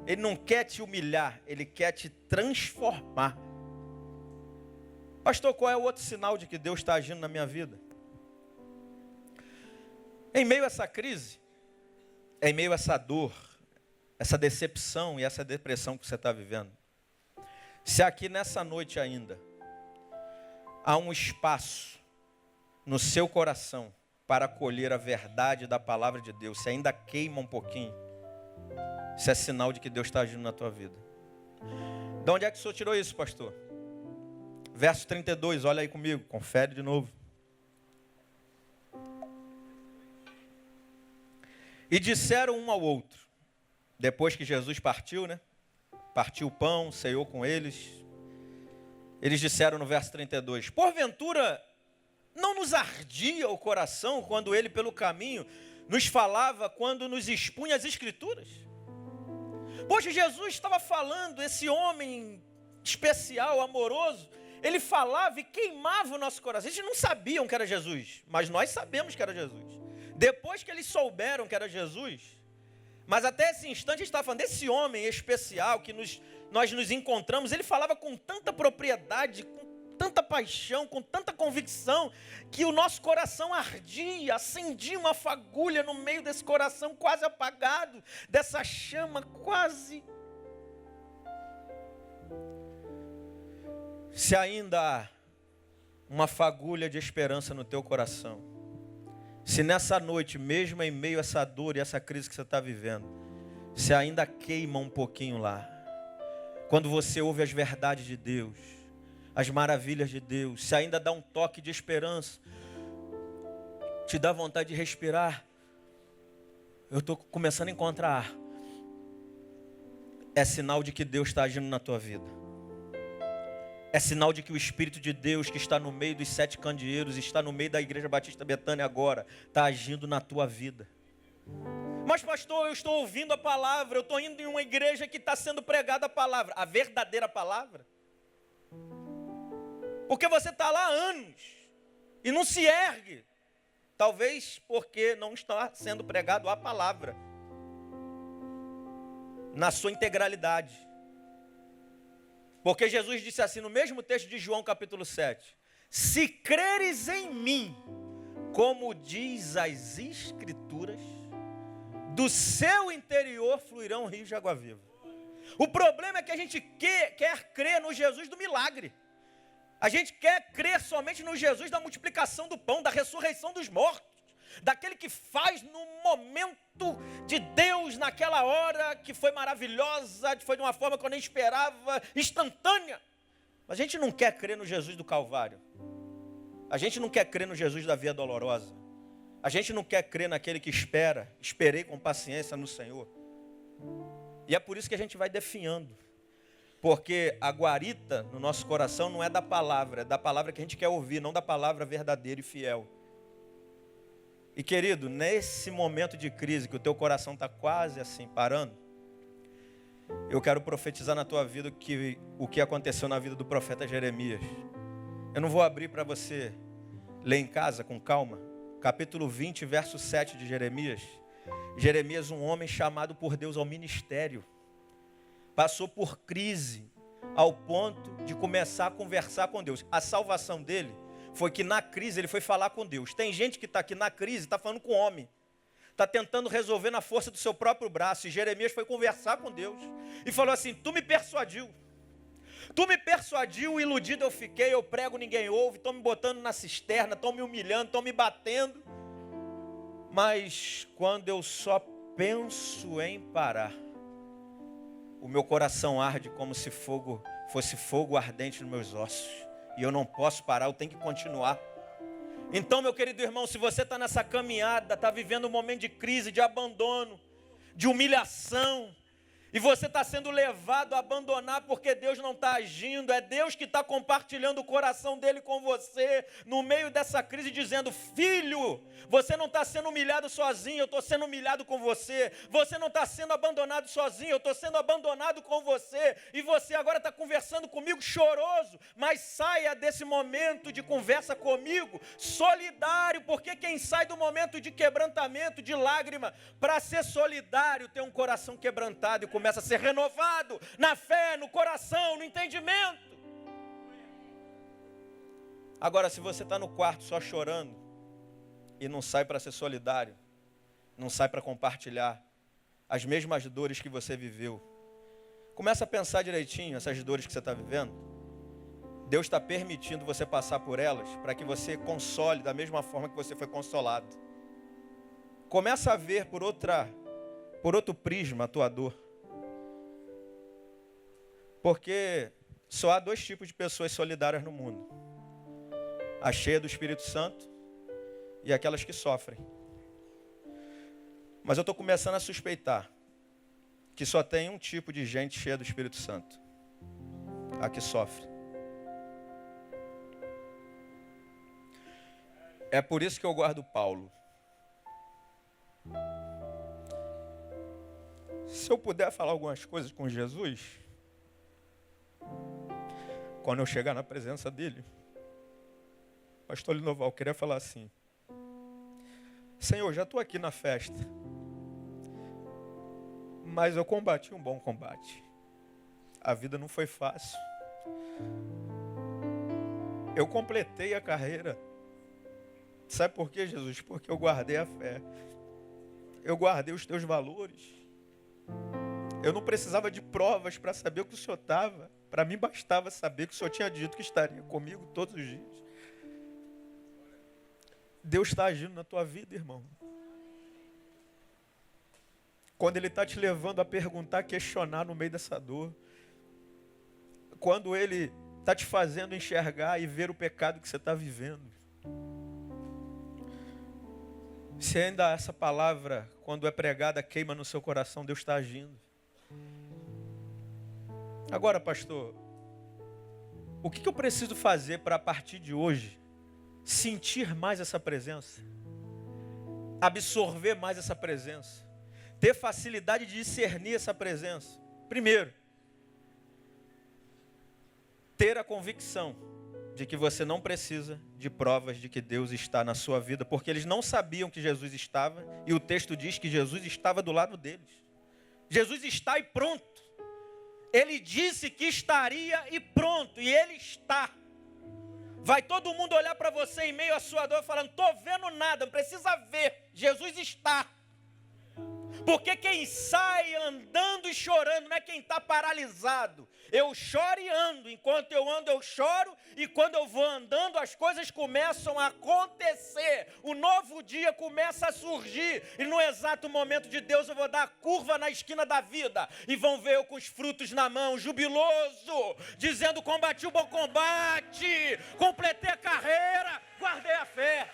ele não quer te humilhar, ele quer te transformar. Pastor, qual é o outro sinal de que Deus está agindo na minha vida? Em meio a essa crise, em meio a essa dor, essa decepção e essa depressão que você está vivendo, se aqui nessa noite ainda há um espaço no seu coração para acolher a verdade da palavra de Deus, se ainda queima um pouquinho, isso é sinal de que Deus está agindo na tua vida. De onde é que o senhor tirou isso, pastor? Verso 32, olha aí comigo, confere de novo. E disseram um ao outro, depois que Jesus partiu, né? Partiu o pão, ceiou com eles. Eles disseram no verso 32, porventura não nos ardia o coração quando ele pelo caminho nos falava, quando nos expunha as Escrituras? Poxa, Jesus estava falando, esse homem especial, amoroso, ele falava e queimava o nosso coração. Eles não sabiam que era Jesus, mas nós sabemos que era Jesus. Depois que eles souberam que era Jesus, mas até esse instante a gente estava falando desse homem especial que nós nos encontramos, ele falava com tanta propriedade, com tanta paixão, com tanta convicção, que o nosso coração ardia, acendia uma fagulha no meio desse coração quase apagado, dessa chama quase. Se ainda há uma fagulha de esperança no teu coração, se nessa noite, mesmo em meio a essa dor e essa crise que você está vivendo, se ainda queima um pouquinho lá, quando você ouve as verdades de Deus, as maravilhas de Deus, se ainda dá um toque de esperança, te dá vontade de respirar, eu estou começando a encontrar ar, é sinal de que Deus está agindo na tua vida. É sinal de que o Espírito de Deus que está no meio dos 7 candeeiros, está no meio da Igreja Batista Betânia agora, está agindo na tua vida. Mas pastor, eu estou ouvindo a palavra, eu estou indo em uma igreja que está sendo pregada a palavra, a verdadeira palavra. Porque você está lá há anos e não se ergue. Talvez porque não está sendo pregado a palavra na sua integralidade. Porque Jesus disse assim no mesmo texto de João capítulo 7. Se creres em mim, como diz as Escrituras, do seu interior fluirão rios de água viva. O problema é que a gente quer crer no Jesus do milagre. A gente quer crer somente no Jesus da multiplicação do pão, da ressurreição dos mortos. daquele que faz no momento de Deus, naquela hora que foi maravilhosa, que foi de uma forma que eu nem esperava, instantânea. Mas a gente não quer crer no Jesus do Calvário. A gente não quer crer no Jesus da Via Dolorosa. A gente não quer crer naquele que esperei com paciência no Senhor. E é por isso que a gente vai definhando. Porque a guarita no nosso coração não é da palavra, é da palavra que a gente quer ouvir, não da palavra verdadeira e fiel. E querido, nesse momento de crise que o teu coração está quase assim parando, eu quero profetizar na tua vida o que aconteceu na vida do profeta Jeremias. Eu não vou abrir para você ler em casa com calma. Capítulo 20, verso 7 de Jeremias. Jeremias, um homem chamado por Deus ao ministério, passou por crise ao ponto de começar a conversar com Deus. A salvação dele foi que na crise ele foi falar com Deus. Tem gente que está aqui na crise, está falando com o homem. Está tentando resolver na força do seu próprio braço. E Jeremias foi conversar com Deus. E falou assim, tu me persuadiu. Tu me persuadiu, iludido eu fiquei, eu prego, ninguém ouve. Estão me botando na cisterna, estão me humilhando, estão me batendo. Mas quando eu só penso em parar, o meu coração arde como se fosse fogo ardente nos meus ossos. E eu não posso parar, eu tenho que continuar. Então, meu querido irmão, se você está nessa caminhada, está vivendo um momento de crise, de abandono, de humilhação, e você está sendo levado a abandonar porque Deus não está agindo, é Deus que está compartilhando o coração dele com você, no meio dessa crise, dizendo, filho, você não está sendo humilhado sozinho, eu estou sendo humilhado com você, você não está sendo abandonado sozinho, eu estou sendo abandonado com você, e você agora está conversando comigo choroso, mas saia desse momento de conversa comigo, solidário, porque quem sai do momento de quebrantamento, de lágrima, para ser solidário, tem um coração quebrantado e começa a ser renovado na fé, no coração, no entendimento. Agora, se você está no quarto só chorando e não sai para ser solidário, não sai para compartilhar as mesmas dores que você viveu, começa a pensar direitinho essas dores que você está vivendo. Deus está permitindo você passar por elas para que você console da mesma forma que você foi consolado. Começa a ver por outro prisma a tua dor. Porque só há dois tipos de pessoas solidárias no mundo. A cheia do Espírito Santo e aquelas que sofrem. Mas eu estou começando a suspeitar que só tem um tipo de gente cheia do Espírito Santo. A que sofre. É por isso que eu guardo Paulo. Se eu puder falar algumas coisas com Jesus, quando eu chegar na presença dele, pastor Linoval, eu queria falar assim, Senhor, já estou aqui na festa, mas eu combati um bom combate. A vida não foi fácil. Eu completei a carreira. Sabe por quê, Jesus? Porque eu guardei a fé. Eu guardei os teus valores. Eu não precisava de provas para saber o que o Senhor estava. Para mim bastava saber que o Senhor tinha dito que estaria comigo todos os dias. Deus está agindo na tua vida, irmão. Quando Ele está te levando a perguntar, a questionar no meio dessa dor. Quando Ele está te fazendo enxergar e ver o pecado que você está vivendo. Se ainda essa palavra, quando é pregada, queima no seu coração, Deus está agindo. Agora, pastor, o que eu preciso fazer para a partir de hoje sentir mais essa presença? Absorver mais essa presença? Ter facilidade de discernir essa presença? Primeiro, ter a convicção de que você não precisa de provas de que Deus está na sua vida, porque eles não sabiam que Jesus estava, e o texto diz que Jesus estava do lado deles. Jesus está e pronto. Ele disse que estaria e pronto, e Ele está. Vai todo mundo olhar para você em meio à sua dor falando, estou vendo nada, não precisa ver, Jesus está. Porque quem sai andando e chorando não é quem está paralisado. Eu choro e ando, enquanto eu ando eu choro, e quando eu vou andando as coisas começam a acontecer. O novo dia começa a surgir. E no exato momento de Deus eu vou dar a curva na esquina da vida. E vão ver eu com os frutos na mão, jubiloso, dizendo: combati o bom combate, completei a carreira, guardei a fé.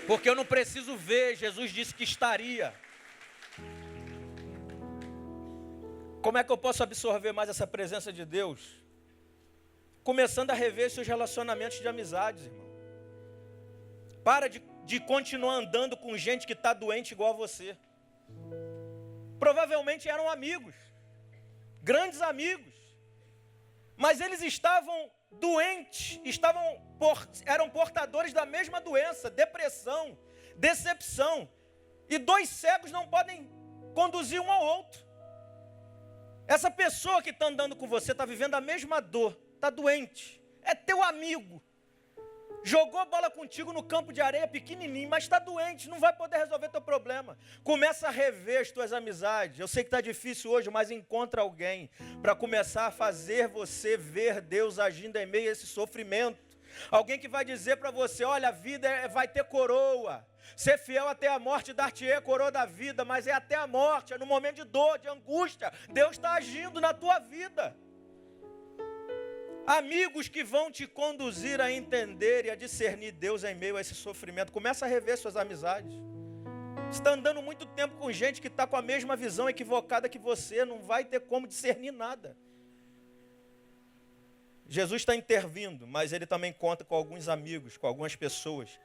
Porque eu não preciso ver, Jesus disse que estaria. Como é que eu posso absorver mais essa presença de Deus? Começando a rever seus relacionamentos de amizades, irmão. Para de continuar andando com gente que está doente igual a você. Provavelmente eram amigos, grandes amigos, mas eles estavam doentes, eram portadores da mesma doença, depressão, decepção. E dois cegos não podem conduzir um ao outro. Essa pessoa que está andando com você está vivendo a mesma dor, está doente, é teu amigo. Jogou bola contigo no campo de areia pequenininho, mas está doente, não vai poder resolver teu problema. Começa a rever as tuas amizades. Eu sei que está difícil hoje, mas encontra alguém para começar a fazer você ver Deus agindo em meio a esse sofrimento. Alguém que vai dizer para você: olha, a vida vai ter coroa. Ser fiel até a morte, dar-te-ei a coroa da vida, mas é até a morte, é no momento de dor, de angústia. Deus está agindo na tua vida. Amigos que vão te conduzir a entender e a discernir Deus em meio a esse sofrimento. Começa a rever suas amizades. Você está andando muito tempo com gente que está com a mesma visão equivocada que você, não vai ter como discernir nada. Jesus está intervindo, mas Ele também conta com alguns amigos, com algumas pessoas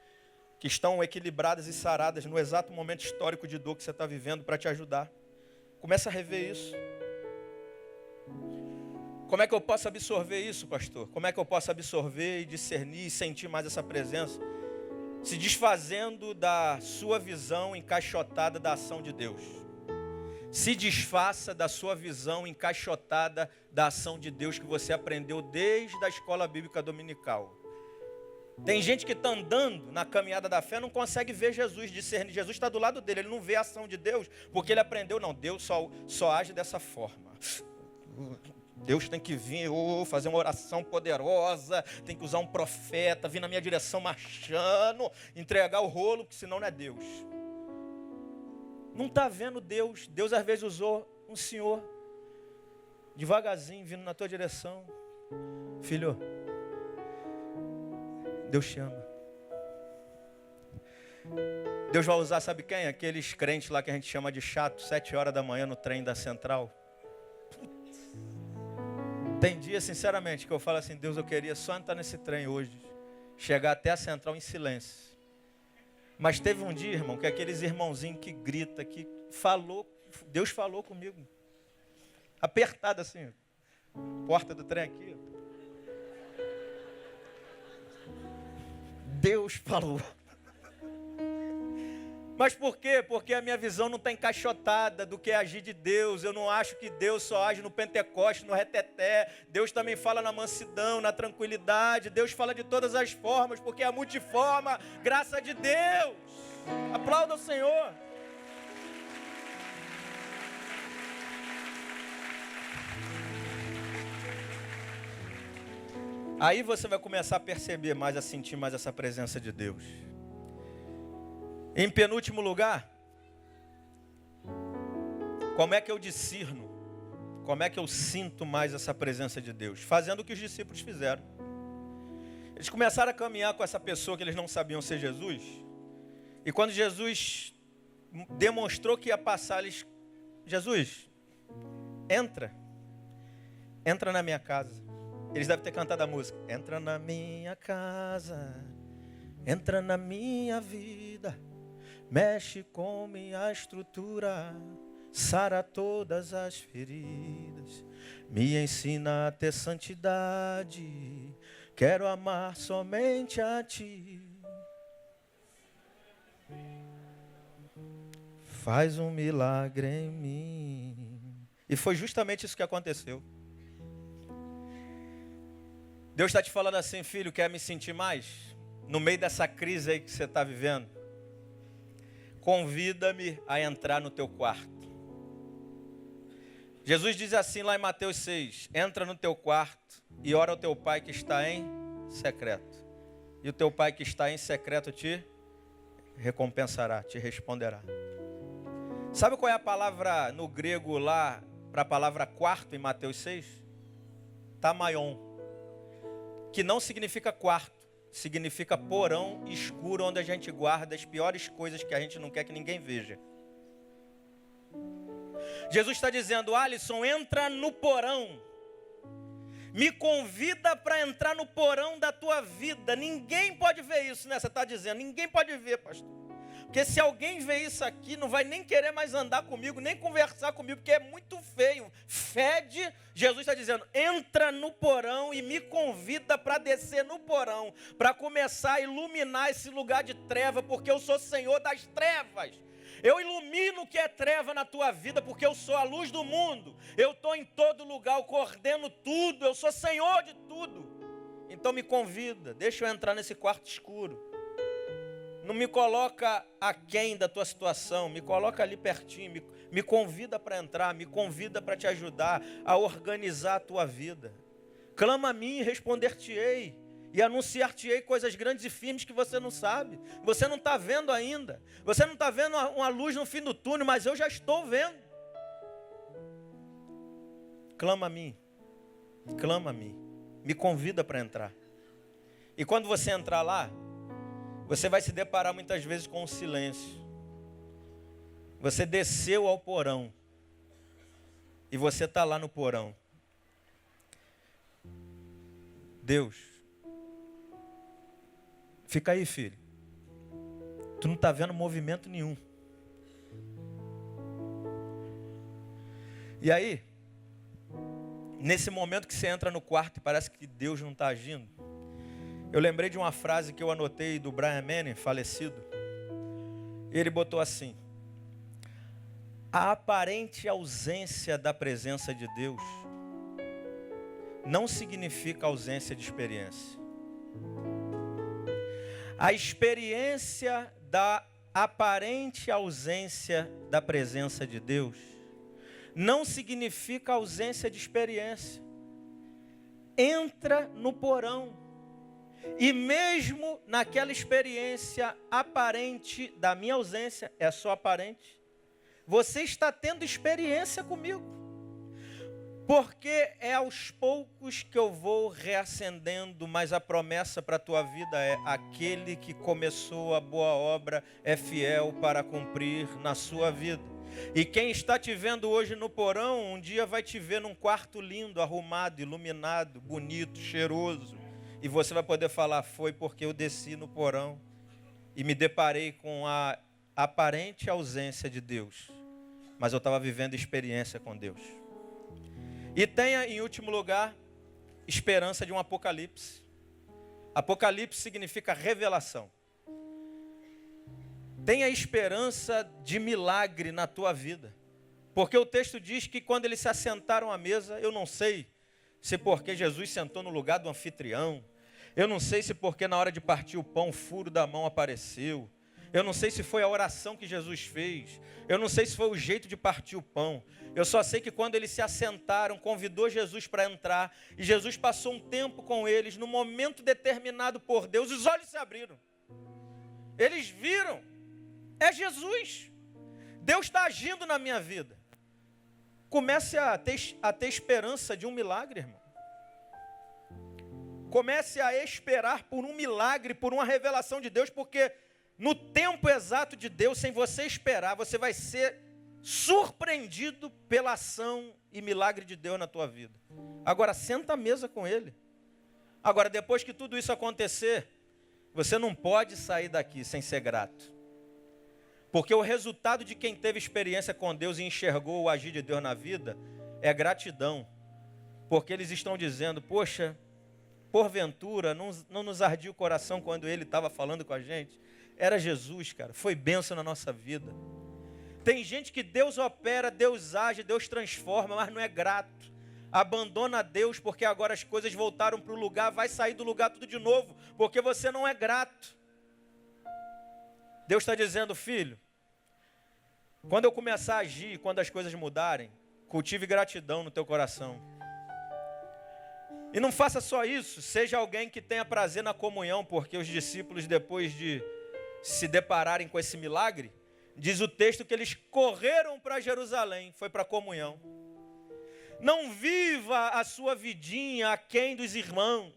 que estão equilibradas e saradas no exato momento histórico de dor que você está vivendo para te ajudar. Começa a rever isso. Como é que eu posso absorver isso, pastor? Como é que eu posso absorver e discernir e sentir mais essa presença? Se desfazendo da sua visão encaixotada da ação de Deus. Se desfaça da sua visão encaixotada da ação de Deus que você aprendeu desde a escola bíblica dominical. Tem gente que está andando na caminhada da fé, não consegue ver Jesus, discernir. Jesus está do lado dele, ele não vê a ação de Deus, porque ele aprendeu, não, Deus só age dessa forma. Deus tem que vir, fazer uma oração poderosa, tem que usar um profeta, vir na minha direção marchando, entregar o rolo, porque senão não é Deus. Não está vendo Deus. Deus às vezes usou um senhor, devagarzinho, vindo na tua direção. Filho, Deus te ama. Deus vai usar, sabe quem? Aqueles crentes lá que a gente chama de chato, 7 horas da manhã no trem da Central. Tem dia, sinceramente, que eu falo assim: Deus, eu queria só entrar nesse trem hoje, chegar até a Central em silêncio. Mas teve um dia, irmão, que aqueles irmãozinhos que grita, que falou, Deus falou comigo. Apertado assim, porta do trem aqui. Deus falou. Mas por quê? Porque a minha visão não está encaixotada do que é agir de Deus. Eu não acho que Deus só age no Pentecoste, no reteté. Deus também fala na mansidão, na tranquilidade. Deus fala de todas as formas, porque é a multiforma graça de Deus. Aplauda o Senhor. Aí você vai começar a perceber mais, a sentir mais essa presença de Deus. Em penúltimo lugar, como é que eu discerno? Como é que eu sinto mais essa presença de Deus? Fazendo o que os discípulos fizeram. Eles começaram a caminhar com essa pessoa que eles não sabiam ser Jesus. E quando Jesus demonstrou que ia passar, eles... Jesus, entra na minha casa. Eles devem ter cantado a música. Entra na minha casa, entra na minha vida. Mexe com minha estrutura, sara todas as feridas, me ensina a ter santidade, quero amar somente a ti. Faz um milagre em mim. E foi justamente isso que aconteceu. Deus está te falando assim: filho, quer me sentir mais? No meio dessa crise aí que você está vivendo, convida-me a entrar no teu quarto. Jesus diz assim lá em Mateus 6, entra no teu quarto e ora ao teu pai que está em secreto. e o teu Pai que está em secreto te recompensará, te responderá. Sabe qual é a palavra no grego lá, para a palavra quarto em Mateus 6? Tamaion, que não significa quarto, significa porão escuro, onde a gente guarda as piores coisas que a gente não quer que ninguém veja. Jesus está dizendo: Alisson, entra no porão. Me convida para entrar no porão da tua vida. Ninguém pode ver isso, né? Você está dizendo, ninguém pode ver, pastor. Porque se alguém ver isso aqui, não vai nem querer mais andar comigo, nem conversar comigo, porque é muito feio. Fede. Jesus está dizendo, entra no porão e me convida para descer no porão, para começar a iluminar esse lugar de treva, porque eu sou Senhor das trevas. Eu ilumino o que é treva na tua vida, porque eu sou a luz do mundo. Eu estou em todo lugar, eu coordeno tudo, eu sou Senhor de tudo. Então me convida, deixa eu entrar nesse quarto escuro. Não me coloca aquém da tua situação, me coloca ali pertinho, me convida para entrar, me convida para te ajudar a organizar a tua vida. Clama a mim e responder-te-ei. E anunciar-te-ei coisas grandes e firmes que você não sabe. Você não está vendo ainda. Você não está vendo uma luz no fim do túnel, mas eu já estou vendo. Clama a mim. Clama a mim. Me convida para entrar. E quando você entrar lá, você vai se deparar muitas vezes com o silêncio. Você desceu ao porão. E você está lá no porão. Deus, fica aí, filho. Tu não está vendo movimento nenhum. E aí, nesse momento que você entra no quarto e parece que Deus não está agindo, eu lembrei de uma frase que eu anotei do Brian Manning, falecido. Ele botou assim: a aparente ausência da presença de Deus não significa ausência de experiência. A experiência da aparente ausência da presença de Deus não significa ausência de experiência. Entra no porão. E mesmo naquela experiência aparente da minha ausência, é só aparente, você está tendo experiência comigo. Porque é aos poucos que eu vou reacendendo, mas a promessa para a tua vida é: aquele que começou a boa obra é fiel para cumprir na sua vida. E quem está te vendo hoje no porão, um dia vai te ver num quarto lindo, arrumado, iluminado, bonito, cheiroso. E você vai poder falar: foi porque eu desci no porão e me deparei com a aparente ausência de Deus, mas eu estava vivendo experiência com Deus. E tenha, em último lugar, esperança de um apocalipse. Apocalipse significa revelação. Tenha esperança de milagre na tua vida. Porque o texto diz que quando eles se assentaram à mesa, eu não sei se porque Jesus sentou no lugar do anfitrião, eu não sei se porque na hora de partir o pão o furo da mão apareceu, eu não sei se foi a oração que Jesus fez, eu não sei se foi o jeito de partir o pão. Eu só sei que quando eles se assentaram, convidou Jesus para entrar, e Jesus passou um tempo com eles, no momento determinado por Deus, os olhos se abriram. Eles viram, é Jesus. Deus está agindo na minha vida. Comece a ter esperança de um milagre, irmão. Comece a esperar por um milagre, por uma revelação de Deus, porque no tempo exato de Deus, sem você esperar, você vai ser surpreendido pela ação e milagre de Deus na tua vida. Agora, senta à mesa com Ele. Agora, depois que tudo isso acontecer, você não pode sair daqui sem ser grato. Porque o resultado de quem teve experiência com Deus e enxergou o agir de Deus na vida é gratidão. Porque eles estão dizendo: poxa, porventura, não nos ardia o coração quando Ele estava falando com a gente? Era Jesus, cara, foi bênção na nossa vida. Tem gente que Deus opera, Deus age, Deus transforma, mas não é grato. Abandona Deus porque agora as coisas voltaram para o lugar, vai sair do lugar tudo de novo, porque você não é grato. Deus está dizendo: filho, quando eu começar a agir, quando as coisas mudarem, cultive gratidão no teu coração. E não faça só isso, seja alguém que tenha prazer na comunhão, porque os discípulos, depois de se depararem com esse milagre, diz o texto que eles correram para Jerusalém, foi para a comunhão. Não viva a sua vidinha aquém dos irmãos.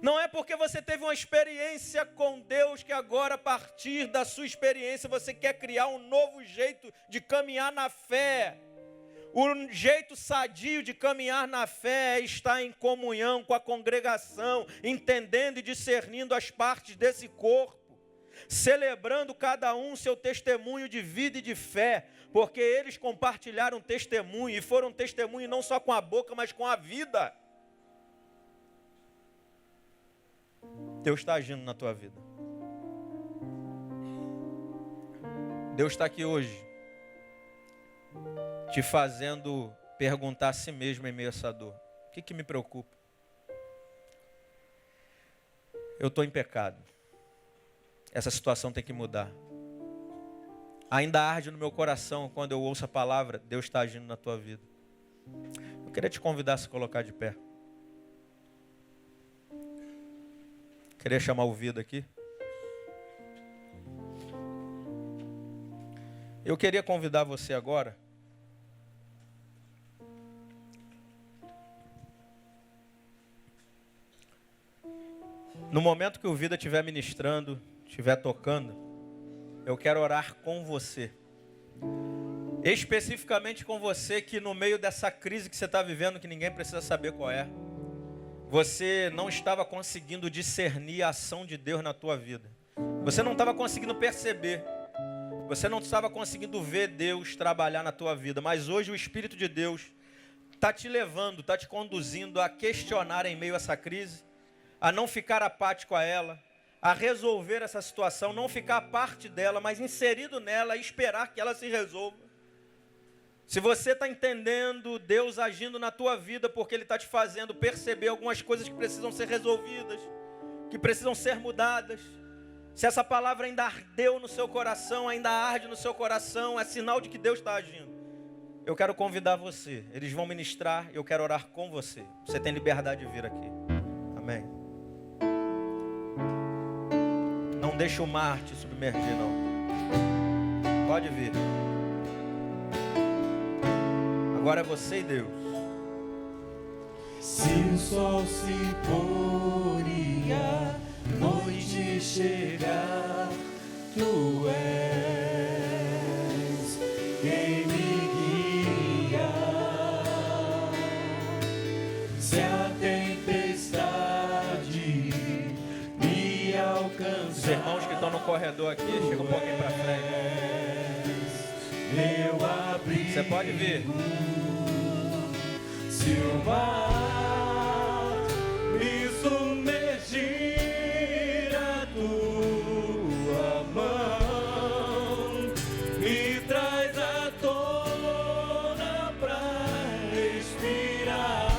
Não é porque você teve uma experiência com Deus que agora, a partir da sua experiência, você quer criar um novo jeito de caminhar na fé. O jeito sadio de caminhar na fé é estar em comunhão com a congregação, entendendo e discernindo as partes desse corpo, celebrando cada um seu testemunho de vida e de fé, porque eles compartilharam testemunho e foram testemunho não só com a boca, mas com a vida. Deus está agindo na tua vida. Deus está aqui hoje, te fazendo perguntar a si mesmo em meio a essa dor. O que me preocupa? Eu estou em pecado. Essa situação tem que mudar. Ainda arde no meu coração quando eu ouço a palavra, Deus está agindo na tua vida. Eu queria te convidar a se colocar de pé. Queria chamar o Vida aqui. Eu queria convidar você agora no momento que o Vida estiver ministrando, estiver tocando, eu quero orar com você. Especificamente com você que no meio dessa crise que você está vivendo, que ninguém precisa saber qual é, você não estava conseguindo discernir a ação de Deus na tua vida. Você não estava conseguindo perceber. Você não estava conseguindo ver Deus trabalhar na tua vida. Mas hoje o Espírito de Deus está te levando, está te conduzindo a questionar em meio a essa crise, a não ficar apático a ela, a resolver essa situação, não ficar a parte dela, mas inserido nela e esperar que ela se resolva. Se você está entendendo Deus agindo na tua vida, porque Ele está te fazendo perceber algumas coisas que precisam ser resolvidas, que precisam ser mudadas. Se essa palavra ainda ardeu no seu coração, ainda arde no seu coração, é sinal de que Deus está agindo. Eu quero convidar você, eles vão ministrar, eu quero orar com você. Você tem liberdade de vir aqui. Amém. Não deixe o mar te submergir, não. Pode vir. Agora é você e Deus. Se o sol se pôr e a noite chegar, tu és quem me guia. Se a tempestade me alcançar, os irmãos que estão no corredor aqui, chega um pouquinho para frente. Você pode vir. Se o mar me submergir, a tua mão me traz à tona pra respirar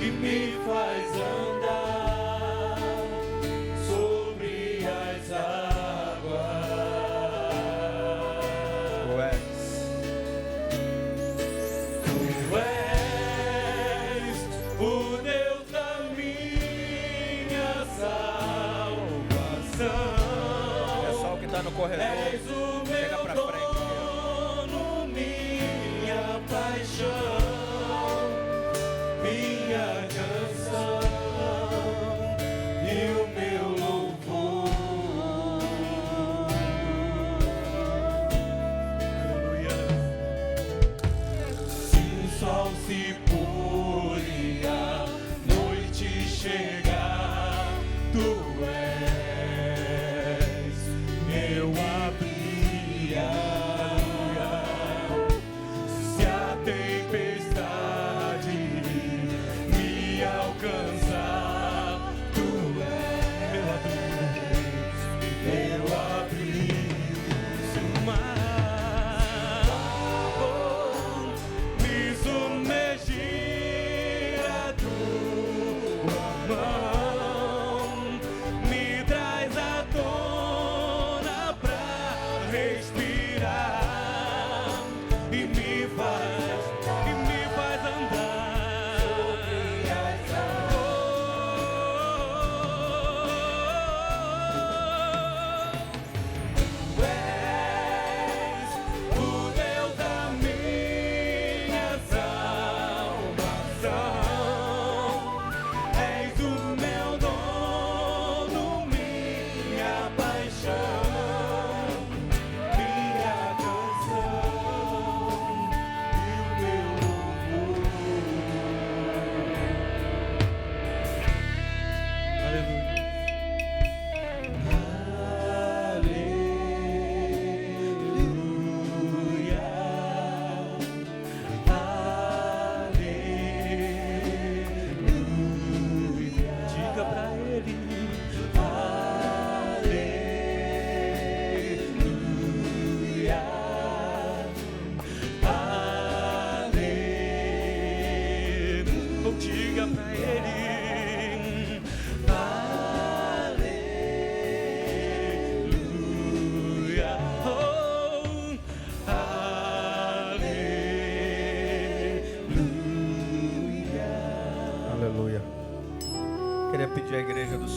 e me faz andar sobre as águas. O Deus da minha salvação. Pessoal que está no corredor, És o chega meu pra frente. dono, minha paixão, minha canção e o meu louvor. Aleluia. Se o sol se pôr e a noite chegar, tu és meu abrigo.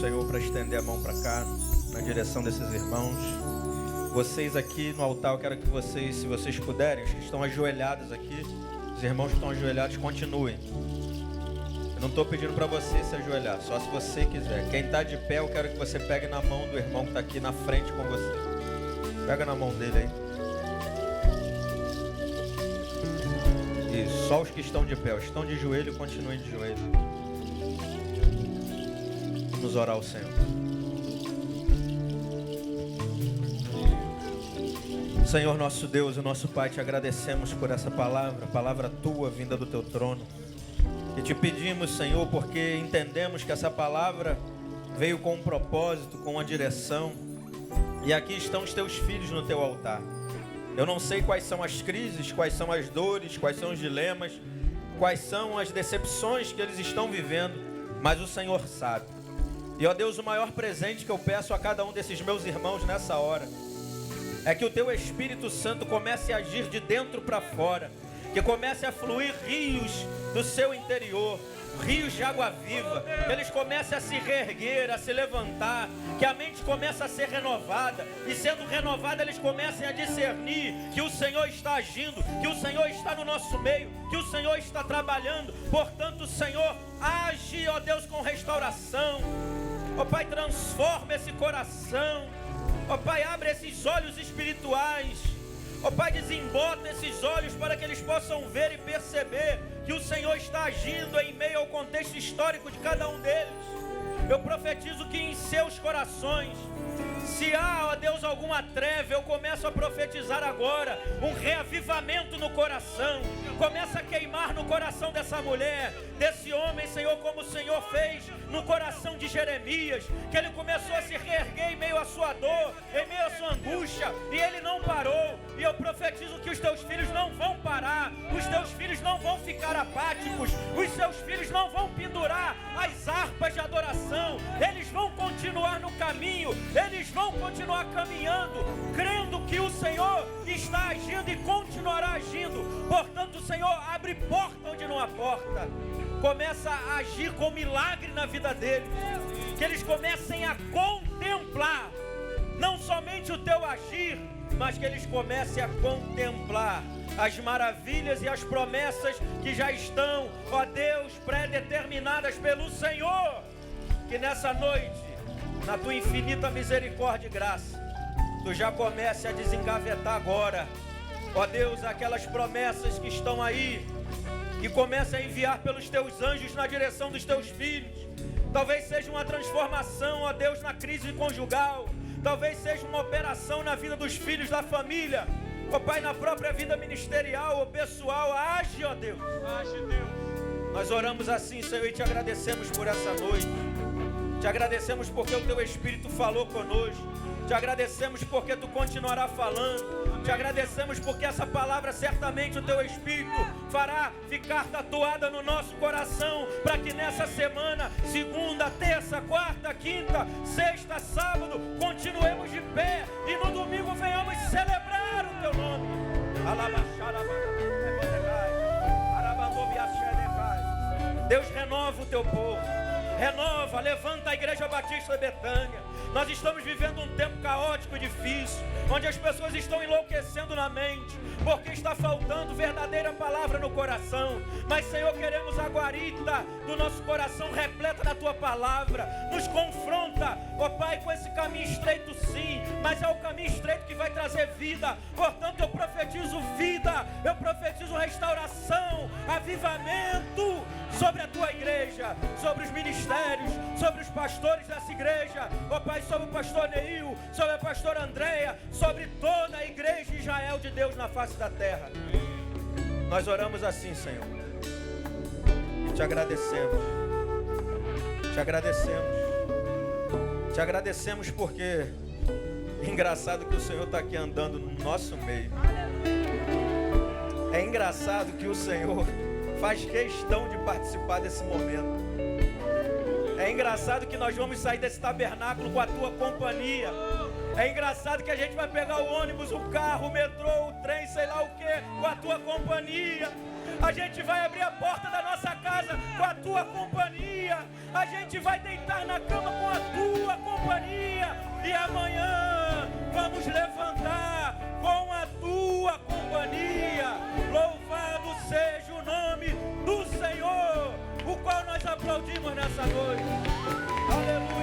Senhor para estender a mão para cá, na direção desses irmãos. Vocês aqui no altar, eu quero que vocês, se vocês puderem, os que estão ajoelhados aqui, os irmãos que estão ajoelhados, continuem. Eu não estou pedindo para você se ajoelhar, só se você quiser. Quem está de pé, eu quero que você pegue na mão do irmão que está aqui na frente com você. Pega na mão dele aí. Isso, só os que estão de pé, estão de joelho, continuem de joelho. Vamos orar ao Senhor. Senhor nosso Deus e nosso Pai, te agradecemos por essa palavra tua vinda do teu trono. E te pedimos, Senhor, porque entendemos que essa palavra veio com um propósito, com uma direção. E aqui estão os teus filhos no teu altar. Eu não sei quais são as crises, quais são as dores, quais são os dilemas, quais são as decepções que eles estão vivendo, mas o Senhor sabe. E, ó Deus, o maior presente que eu peço a cada um desses meus irmãos nessa hora é que o teu Espírito Santo comece a agir de dentro para fora, que comece a fluir rios do seu interior, rios de água viva, que eles comecem a se reerguer, a se levantar, que a mente comece a ser renovada, e sendo renovada eles comecem a discernir que o Senhor está agindo, que o Senhor está no nosso meio, que o Senhor está trabalhando. Portanto, Senhor, age, ó Deus, com restauração. Ó Pai, transforma esse coração. Ó Pai, abre esses olhos espirituais. Ó Pai, desembota esses olhos para que eles possam ver e perceber que o Senhor está agindo em meio ao contexto histórico de cada um deles. Eu profetizo que em seus corações, se há, ó Deus, alguma treva, eu começo a profetizar agora um reavivamento no coração. Começa a queimar no coração dessa mulher, desse homem, Senhor, como o Senhor fez no coração de Jeremias, que ele começou a se reerguer em meio à sua dor, em meio à sua angústia, e ele não parou. E eu profetizo que os teus filhos não vão parar, os teus filhos não vão ficar apáticos, os seus filhos não vão pendurar as harpas de adoração, eles vão continuar no caminho, eles vão continuar caminhando, crendo que o Senhor está agindo e continuará agindo. Portanto, Senhor, abre porta onde não há porta, começa a agir com milagre na vida deles, que eles comecem a contemplar não somente o teu agir, mas que eles comecem a contemplar as maravilhas e as promessas que já estão, ó Deus, pré-determinadas pelo Senhor. Que nessa noite, na tua infinita misericórdia e graça, tu já comece a desengavetar agora, ó Deus, aquelas promessas que estão aí, e comece a enviar pelos teus anjos na direção dos teus filhos. Talvez seja uma transformação, ó Deus, na crise conjugal. Talvez seja uma operação na vida dos filhos da família. Ó Pai, na própria vida ministerial ou pessoal, age, ó Deus. Age, Deus. Nós oramos assim, Senhor, e te agradecemos por essa noite. Te agradecemos porque o teu Espírito falou conosco. Te agradecemos porque tu continuará falando. Te agradecemos porque essa palavra certamente o teu Espírito fará ficar tatuada no nosso coração, para que nessa semana, segunda, terça, quarta, quinta, sexta, sábado, continuemos de pé e no domingo venhamos celebrar o teu nome. Deus, renova o teu povo. Renova, levanta a Igreja Batista Betânia. Nós estamos vivendo um tempo caótico e difícil, onde as pessoas estão enlouquecendo na mente, porque está faltando verdadeira palavra no coração. Mas, Senhor, queremos a guarita do nosso coração repleta da tua palavra. Nos confronta, ó Pai, com esse caminho estreito, sim, mas é o caminho estreito que vai trazer vida. Portanto, eu profetizo vida, eu profetizo restauração, avivamento sobre a tua igreja, sobre os ministérios, sobre os pastores dessa igreja, ó Pai, sobre o pastor Neil, sobre a pastora Andréia, sobre toda a igreja de Israel de Deus na face da terra. Nós oramos assim, Senhor, e te agradecemos, te agradecemos, te agradecemos porque é engraçado que o Senhor está aqui andando no nosso meio. É engraçado que o Senhor faz questão de participar desse momento. É engraçado que nós vamos sair desse tabernáculo com a tua companhia. É engraçado que a gente vai pegar o ônibus, o carro, o metrô, o trem, sei lá o que, com a tua companhia. A gente vai abrir a porta da nossa casa com a tua companhia. A gente vai deitar na cama com a tua companhia. E amanhã vamos levantar com a tua companhia. Louvado seja o nome do Senhor, o qual nós aplaudimos nessa noite. Aleluia!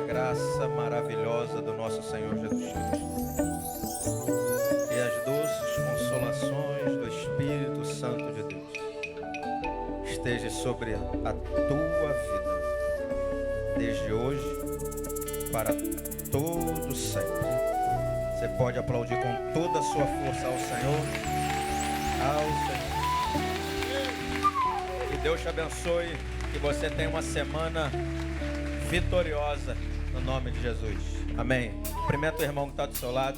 Graça maravilhosa do nosso Senhor Jesus Cristo e as doces consolações do Espírito Santo de Deus esteja sobre a tua vida, desde hoje para todo sempre. Você pode aplaudir com toda a sua força ao Senhor, Que Deus te abençoe, que você tenha uma semana vitoriosa. No nome de Jesus. Amém. Cumprimenta o irmão que está do seu lado.